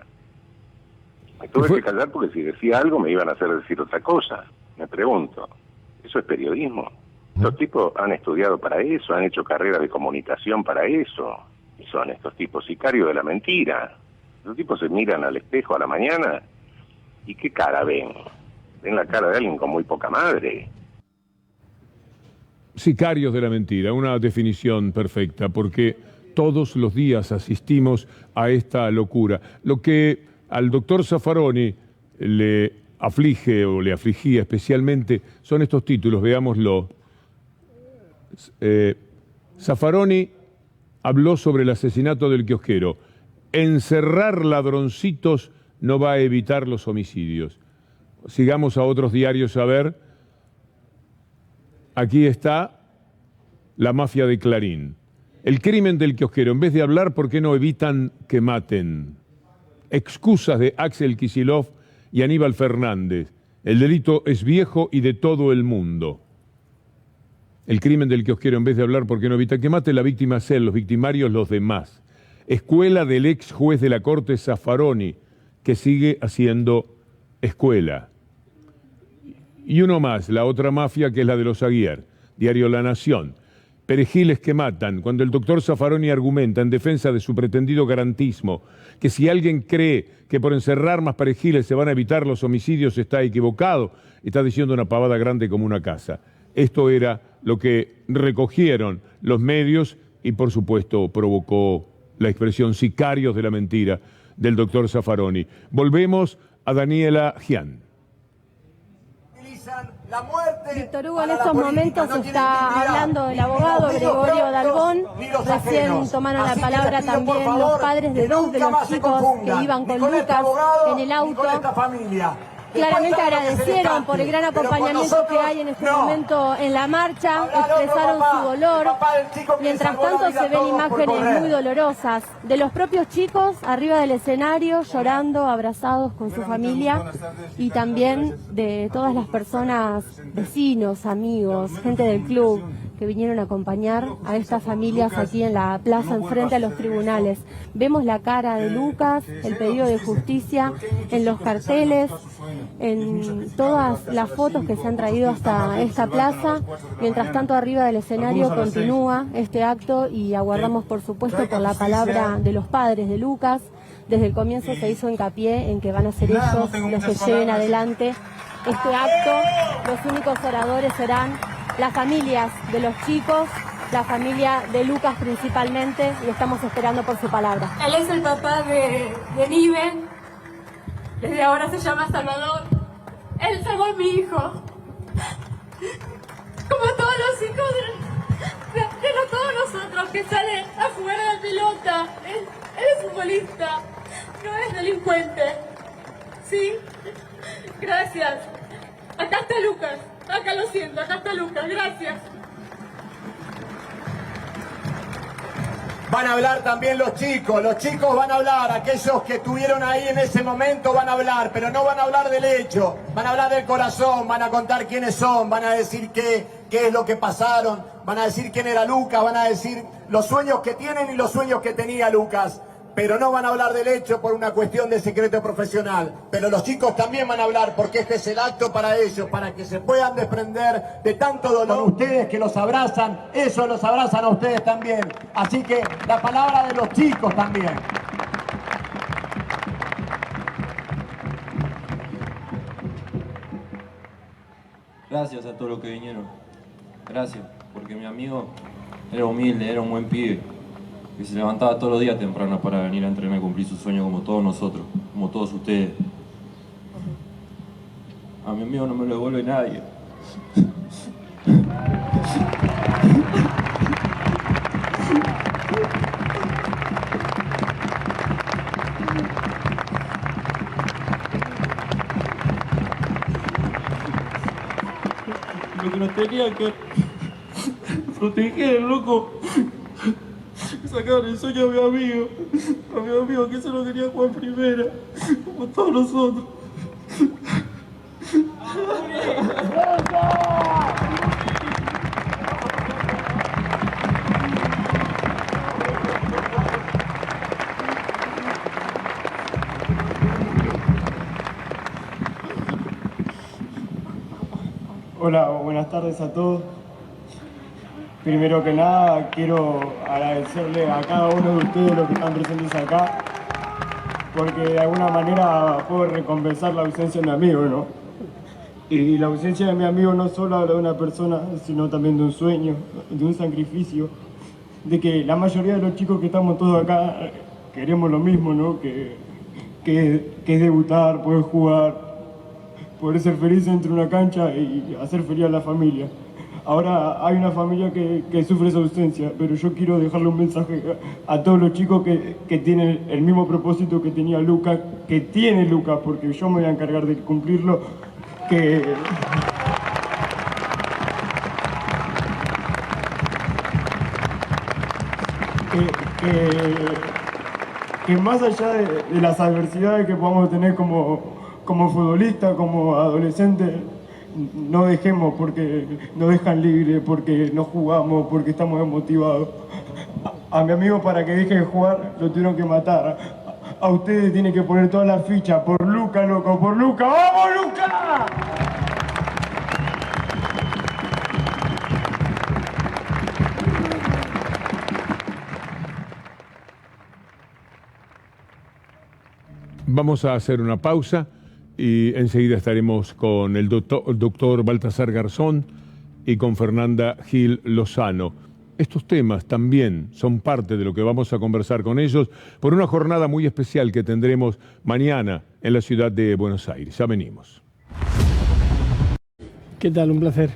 Me tuve que callar porque si decía algo me iban a hacer decir otra cosa. Me pregunto, ¿eso es periodismo? Estos tipos han estudiado para eso, han hecho carreras de comunicación para eso, y son estos tipos sicarios de la mentira. Los tipos se miran al espejo a la mañana y ¿qué cara ven? Ven la cara de alguien con muy poca madre. Sicarios de la mentira, una definición perfecta, porque todos los días asistimos a esta locura. Lo que al doctor Zaffaroni le aflige o le afligía especialmente son estos títulos, veámoslo. Zaffaroni habló sobre el asesinato del kiosquero. Encerrar ladroncitos no va a evitar los homicidios. Sigamos a otros diarios a ver. Aquí está la mafia de Clarín. El crimen del kiosquero. En vez de hablar, ¿por qué no evitan que maten? Excusas de Axel Kicillof y Aníbal Fernández. El delito es viejo y de todo el mundo. El crimen del kiosquero, en vez de hablar, ¿por qué no evita que mate? La víctima es él, los victimarios los demás. Escuela del ex juez de la Corte Zaffaroni, que sigue haciendo escuela. Y uno más, la otra mafia, que es la de los Aguiar. Diario La Nación. Perejiles que matan. Cuando el doctor Zaffaroni argumenta en defensa de su pretendido garantismo que si alguien cree que por encerrar más perejiles se van a evitar los homicidios, está equivocado. Está diciendo una pavada grande como una casa. Esto era lo que recogieron los medios y, por supuesto, provocó la expresión sicarios de la mentira del doctor Zaffaroni. Volvemos a Daniela Gian. Víctor Hugo, en estos momentos está hablando el abogado Gregorio Dalbón. Recién tomaron la palabra también los padres de dos de los chicos que iban con Lucas en el auto. Claramente agradecieron por el gran acompañamiento que hay en este momento en la marcha, expresaron su dolor. Mientras tanto se ven imágenes muy dolorosas de los propios chicos arriba del escenario llorando, abrazados con su familia, y también de todas las personas, vecinos, amigos, gente del club que vinieron a acompañar a estas familias aquí en la plaza enfrente a los tribunales. Vemos la cara de Lucas, el pedido de justicia en los carteles, en todas las fotos que se han traído hasta esta plaza. Mientras tanto, arriba del escenario continúa este acto y aguardamos, por supuesto, por la palabra de los padres de Lucas. Desde el comienzo se hizo hincapié en que van a ser ellos los que lleven adelante este acto. Los únicos oradores serán las familias de los chicos, la familia de Lucas principalmente, y estamos esperando por su palabra. Él es el papá de Niven, desde ahora se llama Salvador. Él salvó a mi hijo, como todos los hijos de todos nosotros, que salen a jugar a la pelota. Él es futbolista, no es delincuente. Sí, gracias. Acá está Lucas. Acá lo siento, acá está Lucas, gracias. Van a hablar también los chicos van a hablar, aquellos que estuvieron ahí en ese momento van a hablar, pero no van a hablar del hecho, van a hablar del corazón, van a contar quiénes son, van a decir qué es lo que pasaron, van a decir quién era Lucas, van a decir los sueños que tienen y los sueños que tenía Lucas. Pero no van a hablar del hecho por una cuestión de secreto profesional. Pero los chicos también van a hablar porque este es el acto para ellos, para que se puedan desprender de tanto dolor. Ustedes que los abrazan, ellos los abrazan a ustedes también. Así que la palabra de los chicos también. Gracias a todos los que vinieron. Gracias, porque mi amigo era humilde, era un buen pibe. Que se levantaba todos los días temprano para venir a entrenar y cumplir su sueño como todos nosotros, como todos ustedes. A mi amigo no me lo devuelve nadie. Lo que nos tenía que proteger, loco. Sacaron el sueño a mi amigo que solo quería jugar primera, como todos nosotros. Hola, buenas tardes a todos. Primero que nada, quiero agradecerle a cada uno de ustedes los que están presentes acá, porque de alguna manera puedo recompensar la ausencia de mi amigo, ¿no? Y la ausencia de mi amigo no solo habla de una persona, sino también de un sueño, de un sacrificio, de que la mayoría de los chicos que estamos todos acá queremos lo mismo, ¿no? Que es debutar, poder jugar, poder ser feliz dentro de una cancha y hacer feliz a la familia. Ahora hay una familia que sufre esa ausencia, pero yo quiero dejarle un mensaje a todos los chicos que tienen el mismo propósito que tenía Lucas, que tiene Lucas, porque yo me voy a encargar de cumplirlo, que más allá de las adversidades que podamos tener como futbolistas, como adolescentes, no dejemos porque nos dejan libres, porque no jugamos, porque estamos desmotivados. A mi amigo, para que deje de jugar, lo tuvieron que matar. A ustedes tienen que poner todas las fichas por Lucas, loco, por Lucas. ¡Vamos, Lucas! Vamos a hacer una pausa y enseguida estaremos con el doctor Baltasar Garzón y con Fernanda Gil Lozano. Estos temas también son parte de lo que vamos a conversar con ellos por una jornada muy especial que tendremos mañana en la ciudad de Buenos Aires. Ya venimos. ¿Qué tal? Un placer.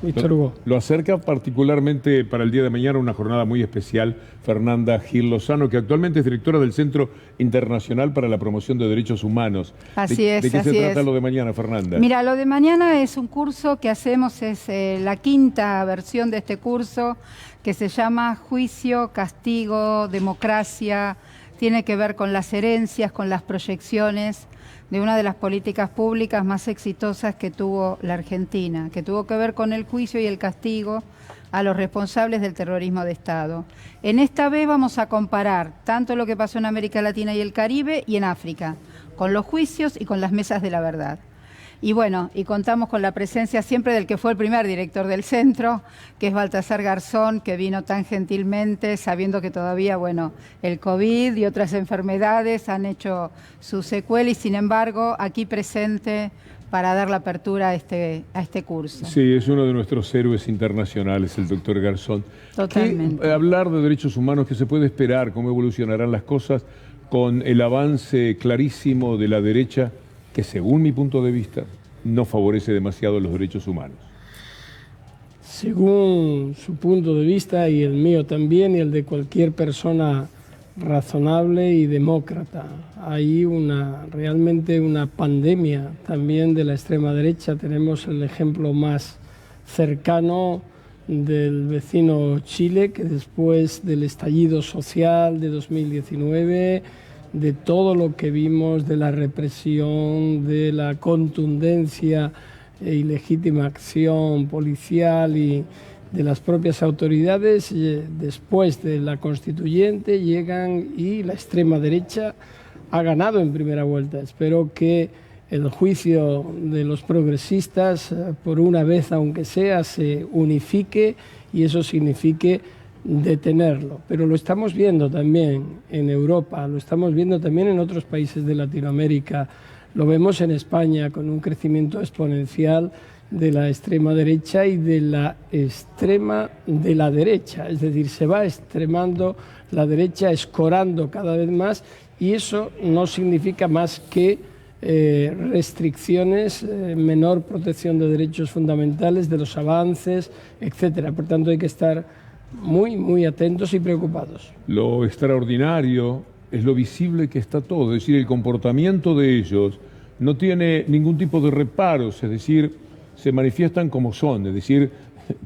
Víctor Hugo. Lo acerca particularmente para el día de mañana una jornada muy especial Fernanda Gil Lozano, que actualmente es directora del Centro Internacional para la Promoción de Derechos Humanos. Así es. ¿De qué se trata lo de mañana, Fernanda? Mira, lo de mañana es un curso que hacemos, es la quinta versión de este curso, que se llama Juicio, Castigo, Democracia. Tiene que ver con las herencias, con las proyecciones de una de las políticas públicas más exitosas que tuvo la Argentina, que tuvo que ver con el juicio y el castigo a los responsables del terrorismo de Estado. En esta vez vamos a comparar tanto lo que pasó en América Latina y el Caribe y en África, con los juicios y con las mesas de la verdad. Y bueno, y contamos con la presencia siempre del que fue el primer director del centro, que es Baltasar Garzón, que vino tan gentilmente, sabiendo que todavía, bueno, el COVID y otras enfermedades han hecho su secuela y sin embargo aquí presente para dar la apertura a este curso. Sí, es uno de nuestros héroes internacionales, el doctor Garzón. Totalmente. Hablar de derechos humanos, ¿qué se puede esperar? ¿Cómo evolucionarán las cosas con el avance clarísimo de la derecha, que según mi punto de vista no favorece demasiado los derechos humanos? Según su punto de vista y el mío también y el de cualquier persona razonable y demócrata, hay realmente una pandemia también de la extrema derecha. Tenemos el ejemplo más cercano del vecino Chile, que después del estallido social de 2019, de todo lo que vimos, de la represión, de la contundencia e ilegítima acción policial y de las propias autoridades, después de la constituyente llegan y la extrema derecha ha ganado en primera vuelta. Espero que el juicio de los progresistas, por una vez aunque sea, se unifique y eso signifique detenerlo. Pero lo estamos viendo también en Europa, lo estamos viendo también en otros países de Latinoamérica, lo vemos en España con un crecimiento exponencial de la extrema derecha y de la extrema de la derecha, es decir, se va extremando la derecha, escorando cada vez más y eso no significa más que restricciones, menor protección de derechos fundamentales, de los avances, etcétera. Por tanto, hay que estar muy, muy atentos y preocupados. Lo extraordinario es lo visible que está todo, es decir, el comportamiento de ellos no tiene ningún tipo de reparos, es decir, se manifiestan como son, es decir,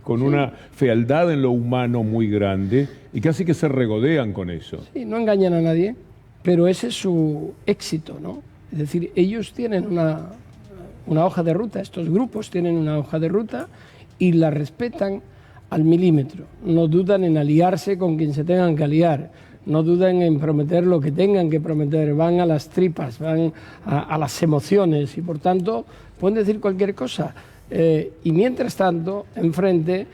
con una fealdad en lo humano muy grande y casi que se regodean con eso. Sí, no engañan a nadie, pero ese es su éxito, ¿no? Es decir, ellos tienen una hoja de ruta, estos grupos tienen una hoja de ruta y la respetan al milímetro. No dudan en aliarse con quien se tengan que aliar, no dudan en prometer lo que tengan que prometer, van a las tripas, van a las emociones y por tanto pueden decir cualquier cosa. Y mientras tanto, enfrente,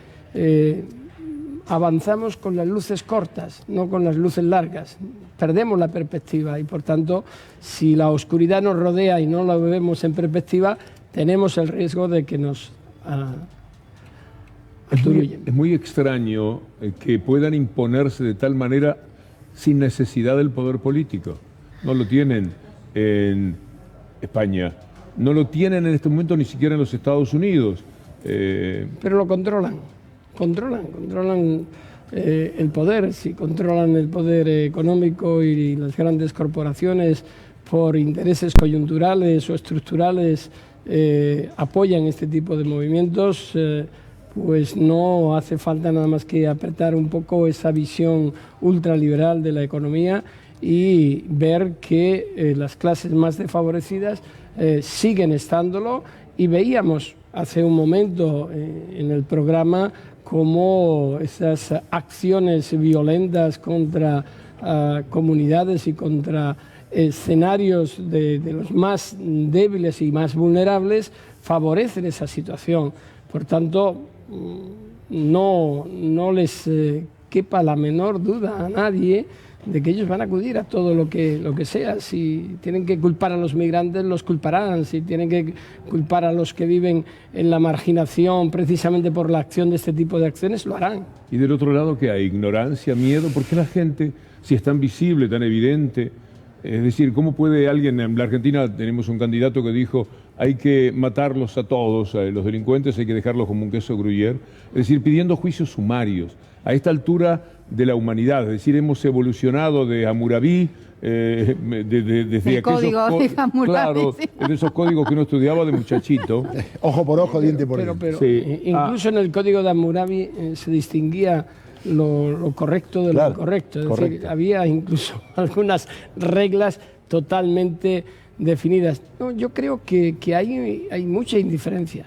avanzamos con las luces cortas, no con las luces largas. Perdemos la perspectiva y por tanto, si la oscuridad nos rodea y no la vemos en perspectiva, tenemos el riesgo de que nos Es muy extraño que puedan imponerse de tal manera sin necesidad del poder político. No lo tienen en España, no lo tienen en este momento ni siquiera en los Estados Unidos. Pero lo controlan el poder. Si controlan el poder económico y las grandes corporaciones por intereses coyunturales o estructurales apoyan este tipo de movimientos, pues no hace falta nada más que apretar un poco esa visión ultraliberal de la economía y ver que las clases más desfavorecidas siguen estándolo, y veíamos hace un momento en el programa cómo esas acciones violentas contra comunidades y contra escenarios de los más débiles y más vulnerables favorecen esa situación. Por tanto, no les quepa la menor duda a nadie de que ellos van a acudir a todo lo que sea. Si tienen que culpar a los migrantes, los culparán. Si tienen que culpar a los que viven en la marginación precisamente por la acción de este tipo de acciones, lo harán. Y del otro lado, ¿qué hay? Ignorancia, miedo. ¿Por qué la gente, si es tan visible, tan evidente? Es decir, ¿cómo puede alguien? En la Argentina tenemos un candidato que dijo: hay que matarlos a todos, a los delincuentes hay que dejarlos como un queso gruyère. Es decir, pidiendo juicios sumarios. A esta altura de la humanidad, es decir, hemos evolucionado de Hammurabi, desde Hammurabi, sí. De esos códigos que uno estudiaba de muchachito. Ojo por ojo, diente por diente. Pero sí. Incluso en el código de Hammurabi se distinguía lo correcto de lo incorrecto. Es decir, había incluso algunas reglas totalmente definidas. No, yo creo que hay mucha indiferencia.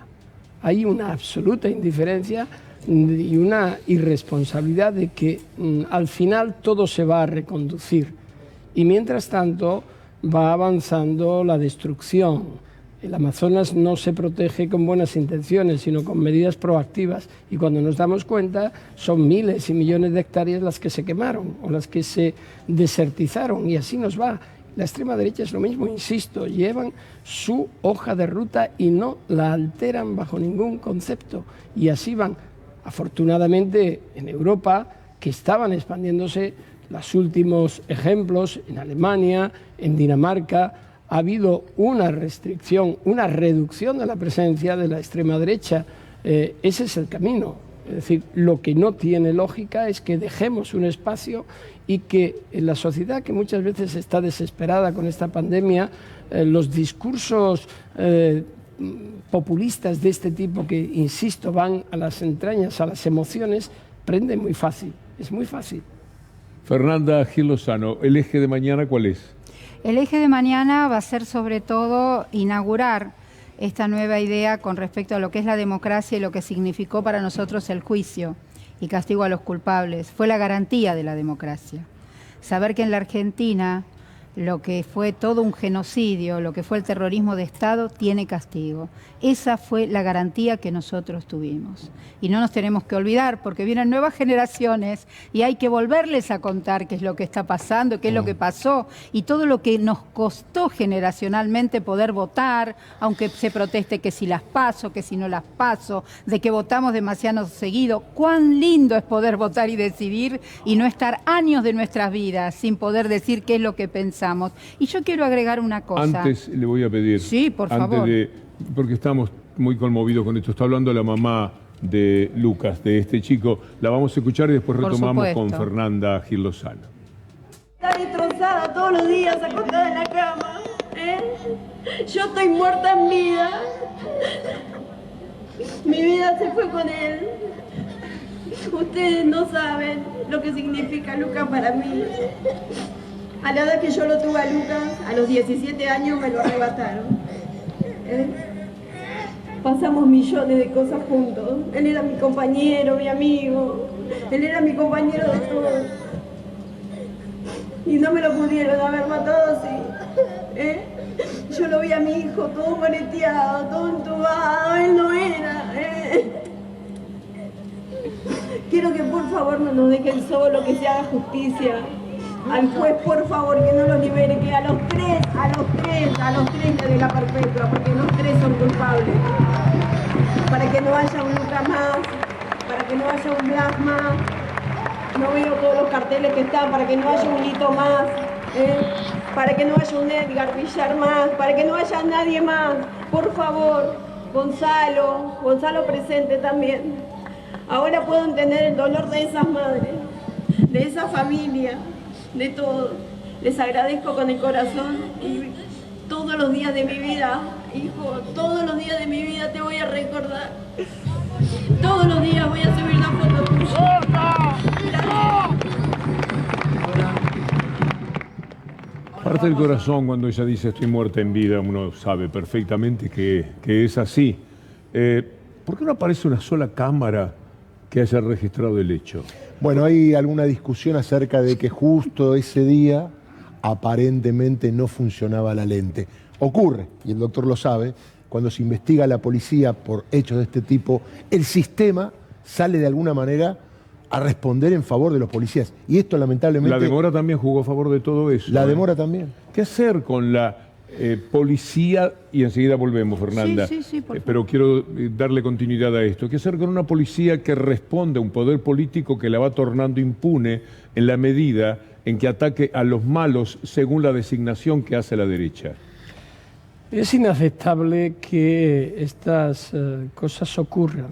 Hay una absoluta indiferencia y una irresponsabilidad de que al final todo se va a reconducir. Y mientras tanto va avanzando la destrucción. El Amazonas no se protege con buenas intenciones, sino con medidas proactivas. Y cuando nos damos cuenta, son miles y millones de hectáreas las que se quemaron o las que se desertizaron. Y así nos va. La extrema derecha es lo mismo, insisto, llevan su hoja de ruta y no la alteran bajo ningún concepto. Y así van. Afortunadamente, en Europa, que estaban expandiéndose, los últimos ejemplos en Alemania, en Dinamarca, ha habido una restricción, una reducción de la presencia de la extrema derecha. Ese es el camino. Es decir, lo que no tiene lógica es que dejemos un espacio y que en la sociedad, que muchas veces está desesperada con esta pandemia, los discursos populistas de este tipo que, insisto, van a las entrañas, a las emociones, prenden muy fácil, es muy fácil. Fernanda Gil Lozano, ¿el eje de mañana cuál es? El eje de mañana va a ser sobre todo inaugurar esta nueva idea con respecto a lo que es la democracia y lo que significó para nosotros el juicio y castigo a los culpables. Fue la garantía de la democracia. Saber que en la Argentina lo que fue todo un genocidio, lo que fue el terrorismo de Estado, tiene castigo. Esa fue la garantía que nosotros tuvimos. Y no nos tenemos que olvidar, porque vienen nuevas generaciones y hay que volverles a contar qué es lo que está pasando, qué es lo que pasó y todo lo que nos costó generacionalmente poder votar, aunque se proteste que si las paso, que si no las paso, de que votamos demasiado seguido. Cuán lindo es poder votar y decidir y no estar años de nuestras vidas sin poder decir qué es lo que pensamos. Y yo quiero agregar una cosa. Antes le voy a pedir. Sí, por favor. Porque estamos muy conmovidos con esto. Está hablando la mamá de Lucas, de este chico. La vamos a escuchar y después retomamos con Fernanda Gil Lozano. Está destrozada todos los días acostada en la cama. Yo estoy muerta en vida. Mi vida se fue con él. Ustedes no saben lo que significa Lucas para mí. A la edad que yo lo tuve a Lucas, a los 17 años me lo arrebataron. Pasamos millones de cosas juntos. Él era mi compañero, mi amigo. Él era mi compañero de todo. Y no me lo pudieron haber matado así. Yo lo vi a mi hijo todo moreteado, todo entubado. Él no era. Quiero que por favor no nos dejen solo, que se haga justicia. Al juez, por favor, que no los libere, que a los tres le dé la perpetua, porque los tres son culpables. Para que no haya un Lucas más, para para que no haya un blas más. No veo todos los carteles que están, para que no haya un Lito más, para que no haya un Edgar Villar más, para que no haya nadie más. Por favor, Gonzalo presente también. Ahora puedo entender el dolor de esas madres, de esa familia, de todos. Les agradezco con el corazón y todos los días de mi vida, hijo, todos los días de mi vida te voy a recordar. Todos los días voy a subir una foto tuya. Parte del corazón cuando ella dice estoy muerta en vida, uno sabe perfectamente que es así. ¿Por qué no aparece una sola cámara que haya registrado el hecho? Bueno, hay alguna discusión acerca de que justo ese día aparentemente no funcionaba la lente. Ocurre, y el doctor lo sabe, cuando se investiga a la policía por hechos de este tipo, el sistema sale de alguna manera a responder en favor de los policías. Y esto lamentablemente... La demora también jugó a favor de todo eso. La demora también. ¿Qué hacer con la policía? Y enseguida volvemos, Fernanda. Sí, por favor. Pero quiero darle continuidad a esto. ¿Qué hacer con una policía que responde a un poder político que la va tornando impune en la medida en que ataque a los malos según la designación que hace la derecha? Es inaceptable que estas cosas ocurran.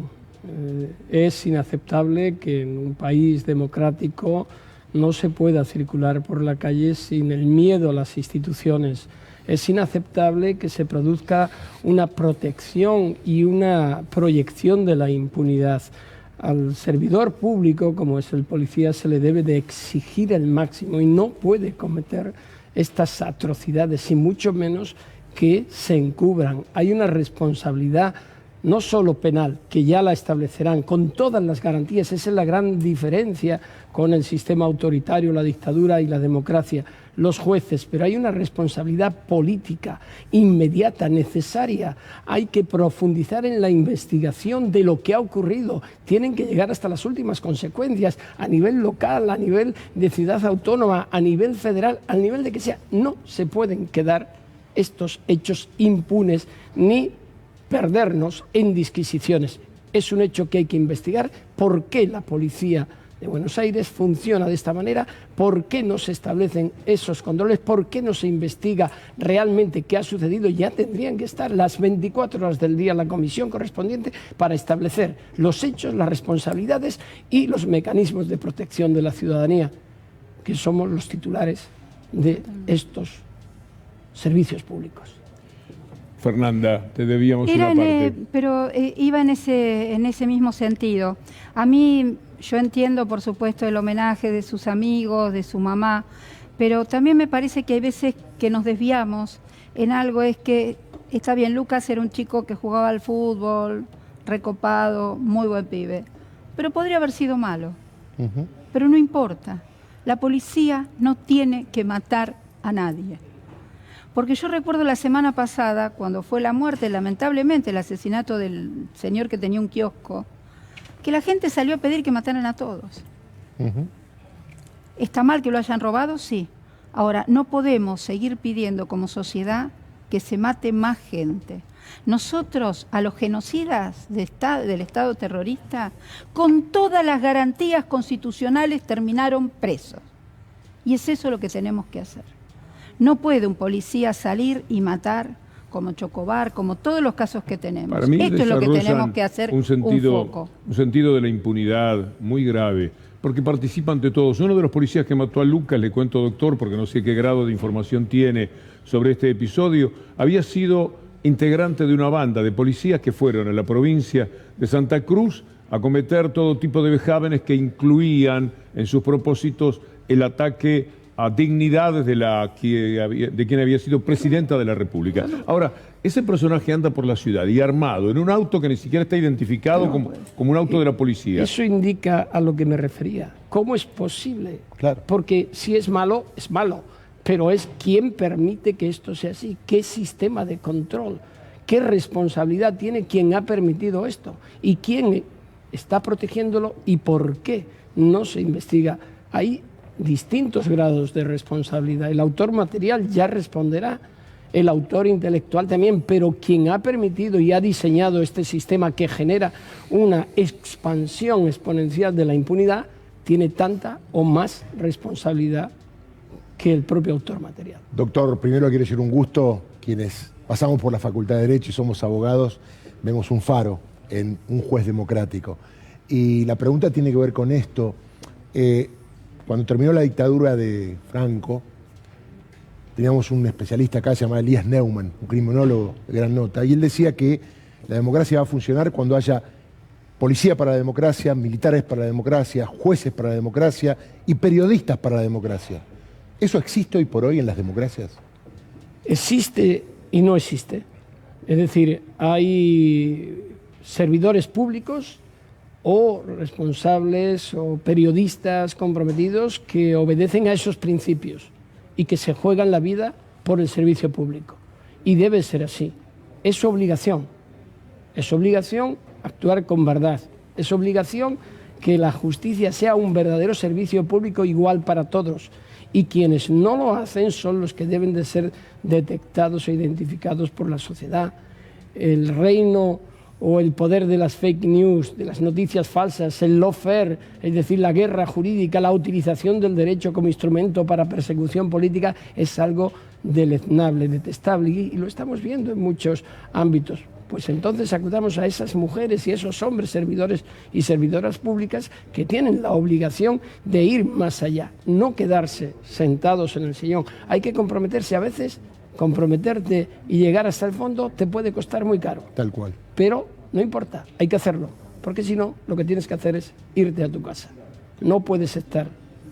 Es inaceptable que en un país democrático no se pueda circular por la calle sin el miedo a las instituciones. Es inaceptable que se produzca una protección y una proyección de la impunidad. Al servidor público, como es el policía, se le debe de exigir el máximo y no puede cometer estas atrocidades, y mucho menos que se encubran. Hay una responsabilidad no solo penal, que ya la establecerán con todas las garantías. Esa es la gran diferencia con el sistema autoritario, la dictadura y la democracia, los jueces, pero hay una responsabilidad política inmediata, necesaria. Hay que profundizar en la investigación de lo que ha ocurrido. Tienen que llegar hasta las últimas consecuencias, a nivel local, a nivel de ciudad autónoma, a nivel federal, al nivel de que sea. No se pueden quedar estos hechos impunes ni perdernos en disquisiciones. Es un hecho que hay que investigar. ¿Por qué la policía de Buenos Aires funciona de esta manera? ¿Por qué no se establecen esos controles? ¿Por qué no se investiga realmente qué ha sucedido? Ya tendrían que estar las 24 horas del día en la comisión correspondiente para establecer los hechos, las responsabilidades y los mecanismos de protección de la ciudadanía, que somos los titulares de estos servicios públicos. Fernanda, te debíamos una parte. Pero iba en ese mismo sentido. A mí, yo entiendo, por supuesto, el homenaje de sus amigos, de su mamá, pero también me parece que hay veces que nos desviamos en algo. Es que, está bien, Lucas era un chico que jugaba al fútbol, recopado, muy buen pibe, pero podría haber sido malo. Pero no importa. La policía no tiene que matar a nadie. Porque yo recuerdo la semana pasada, cuando fue la muerte, lamentablemente, el asesinato del señor que tenía un kiosco, que la gente salió a pedir que mataran a todos. ¿Está mal que lo hayan robado? Sí. Ahora, no podemos seguir pidiendo como sociedad que se mate más gente. Nosotros, a los genocidas del Estado terrorista, con todas las garantías constitucionales, terminaron presos. Y es eso lo que tenemos que hacer. No puede un policía salir y matar como Chocobar, como todos los casos que tenemos. Para mí esto es lo que tenemos que hacer, un foco. Un sentido de la impunidad muy grave, porque participan de todos. Uno de los policías que mató a Lucas, le cuento, doctor, porque no sé qué grado de información tiene sobre este episodio, había sido integrante de una banda de policías que fueron a la provincia de Santa Cruz a cometer todo tipo de vejámenes que incluían en sus propósitos el ataque a dignidades de quien había sido presidenta de la República. Ahora, ese personaje anda por la ciudad y armado, en un auto que ni siquiera está identificado como un auto de la policía. Eso indica a lo que me refería. ¿Cómo es posible? Claro. Porque si es malo, es malo. Pero es quién permite que esto sea así. ¿Qué sistema de control? ¿Qué responsabilidad tiene quien ha permitido esto? ¿Y quién está protegiéndolo? ¿Y por qué no se investiga? Hay distintos grados de responsabilidad. El autor material ya responderá el autor intelectual también, pero quien ha permitido y ha diseñado este sistema que genera una expansión exponencial de la impunidad, tiene tanta o más responsabilidad que el propio autor material. Doctor, primero quiero decir un gusto. Quienes pasamos por la Facultad de Derecho y somos abogados, vemos un faro en un juez democrático. Y la pregunta tiene que ver con esto. Cuando terminó la dictadura de Franco, teníamos un especialista acá llamado Elías Neumann, un criminólogo de gran nota, y él decía que la democracia va a funcionar cuando haya policía para la democracia, militares para la democracia, jueces para la democracia y periodistas para la democracia. ¿Eso existe hoy por hoy en las democracias? Existe y no existe. Es decir, hay servidores públicos o responsables o periodistas comprometidos que obedecen a esos principios y que se juegan la vida por el servicio público. Y debe ser así. Es su obligación. Es su obligación actuar con verdad. Es su obligación que la justicia sea un verdadero servicio público igual para todos. Y quienes no lo hacen son los que deben de ser detectados e identificados por la sociedad. El reino o el poder de las fake news, de las noticias falsas, el lawfare, es decir, la guerra jurídica, la utilización del derecho como instrumento para persecución política, es algo deleznable, detestable, y lo estamos viendo en muchos ámbitos. Pues entonces acudamos a esas mujeres y esos hombres servidores y servidoras públicas que tienen la obligación de ir más allá, no quedarse sentados en el sillón. Hay que comprometerse. A veces comprometerte y llegar hasta el fondo te puede costar muy caro. Tal cual. Pero no importa, hay que hacerlo, porque si no, lo que tienes que hacer es irte a tu casa. No puedes estar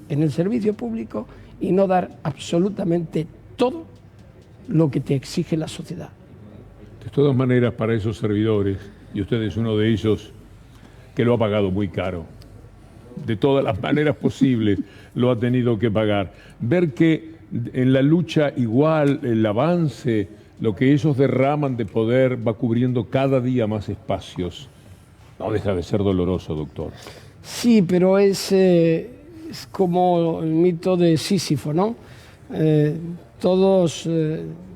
en el servicio público y no dar absolutamente todo lo que te exige la sociedad. De todas maneras, para esos servidores, y usted es uno de ellos que lo ha pagado muy caro, de todas las maneras posibles lo ha tenido que pagar. Ver que en la lucha igual, el avance, lo que ellos derraman de poder va cubriendo cada día más espacios, no deja de ser doloroso, doctor. Sí, pero es como el mito de Sísifo, ¿no?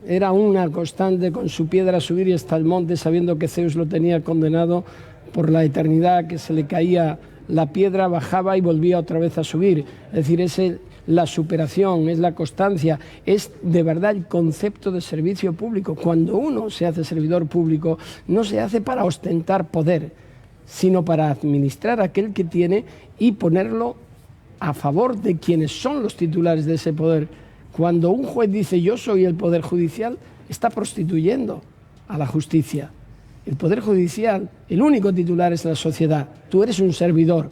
Era una constante con su piedra subir y hasta el monte, sabiendo que Zeus lo tenía condenado por la eternidad, que se le caía la piedra, bajaba y volvía otra vez a subir. Es decir, es la superación, es la constancia, es de verdad el concepto de servicio público. Cuando uno se hace servidor público, no se hace para ostentar poder, sino para administrar aquel que tiene y ponerlo a favor de quienes son los titulares de ese poder. Cuando un juez dice yo soy el Poder Judicial, está prostituyendo a la justicia. El Poder Judicial, el único titular es la sociedad. Tú eres un servidor.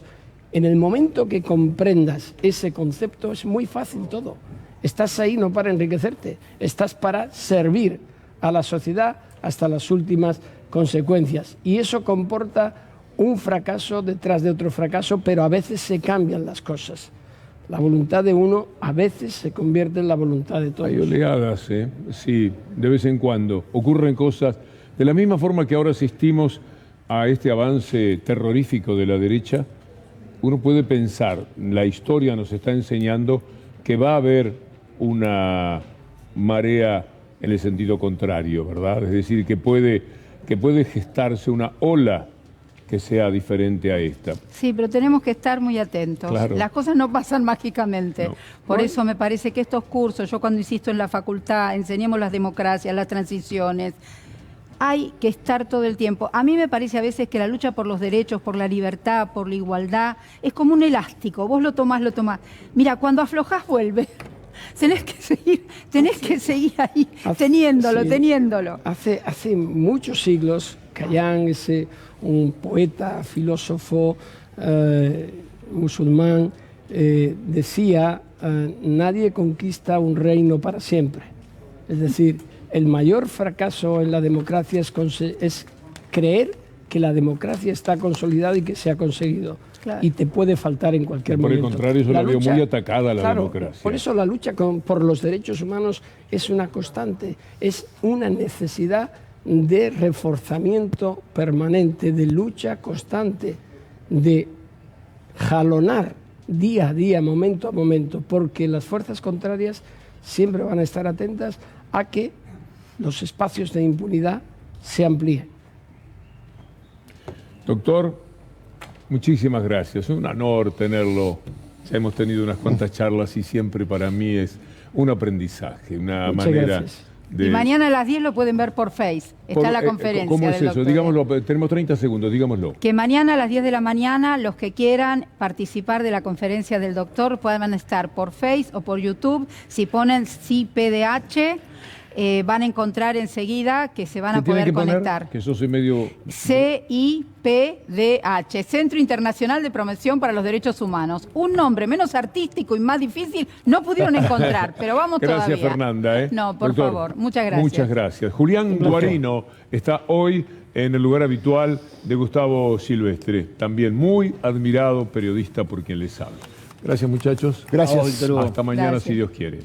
En el momento que comprendas ese concepto es muy fácil todo. Estás ahí no para enriquecerte, estás para servir a la sociedad hasta las últimas consecuencias. Y eso comporta un fracaso detrás de otro fracaso, pero a veces se cambian las cosas. La voluntad de uno a veces se convierte en la voluntad de todos. Hay oleadas, sí, de vez en cuando. Ocurren cosas. De la misma forma que ahora asistimos a este avance terrorífico de la derecha, uno puede pensar, la historia nos está enseñando que va a haber una marea en el sentido contrario, ¿verdad? Es decir, que puede gestarse una ola que sea diferente a esta. Sí, pero tenemos que estar muy atentos. Claro. Las cosas no pasan mágicamente. No. Por eso me parece que estos cursos, yo cuando insisto en la facultad, enseñemos las democracias, las transiciones, hay que estar todo el tiempo. A mí me parece a veces que la lucha por los derechos, por la libertad, por la igualdad, es como un elástico. Vos lo tomás. Mira, cuando aflojás vuelve. Tenés que seguir ahí, teniéndolo. Hace muchos siglos, Khayyam, un poeta, filósofo musulmán, decía, nadie conquista un reino para siempre. Es decir, el mayor fracaso en la democracia es creer que la democracia está consolidada y que se ha conseguido. Claro. Y te puede faltar en cualquier momento. Por el contrario, yo la veo muy atacada la democracia. Por eso la lucha por los derechos humanos es una constante, es una necesidad de reforzamiento permanente, de lucha constante, de jalonar día a día, momento a momento, porque las fuerzas contrarias siempre van a estar atentas a que los espacios de impunidad se amplíen. Doctor, muchísimas gracias. Es un honor tenerlo. Ya hemos tenido unas cuantas charlas y siempre para mí es un aprendizaje, una Muchas manera gracias. de... Y mañana a las 10 lo pueden ver por Face. Está la conferencia. ¿Cómo es del eso? doctor. Digámoslo, tenemos 30 segundos, digámoslo. Que mañana a las 10 de la mañana los que quieran participar de la conferencia del doctor puedan estar por Face o por YouTube. Si ponen CIPDH, van a encontrar enseguida que se van a poder conectar. Que yo soy medio... CIPDH, Centro Internacional de Promoción para los Derechos Humanos. Un nombre menos artístico y más difícil no pudieron encontrar, pero vamos gracias, todavía. Fernanda. No, por Doctor, favor. Muchas gracias. Muchas gracias. Julián Guarino está hoy en el lugar habitual de Gustavo Silvestre, también muy admirado periodista por quien les habla. Gracias, muchachos. Gracias. Hasta mañana, Gracias. si Dios quiere.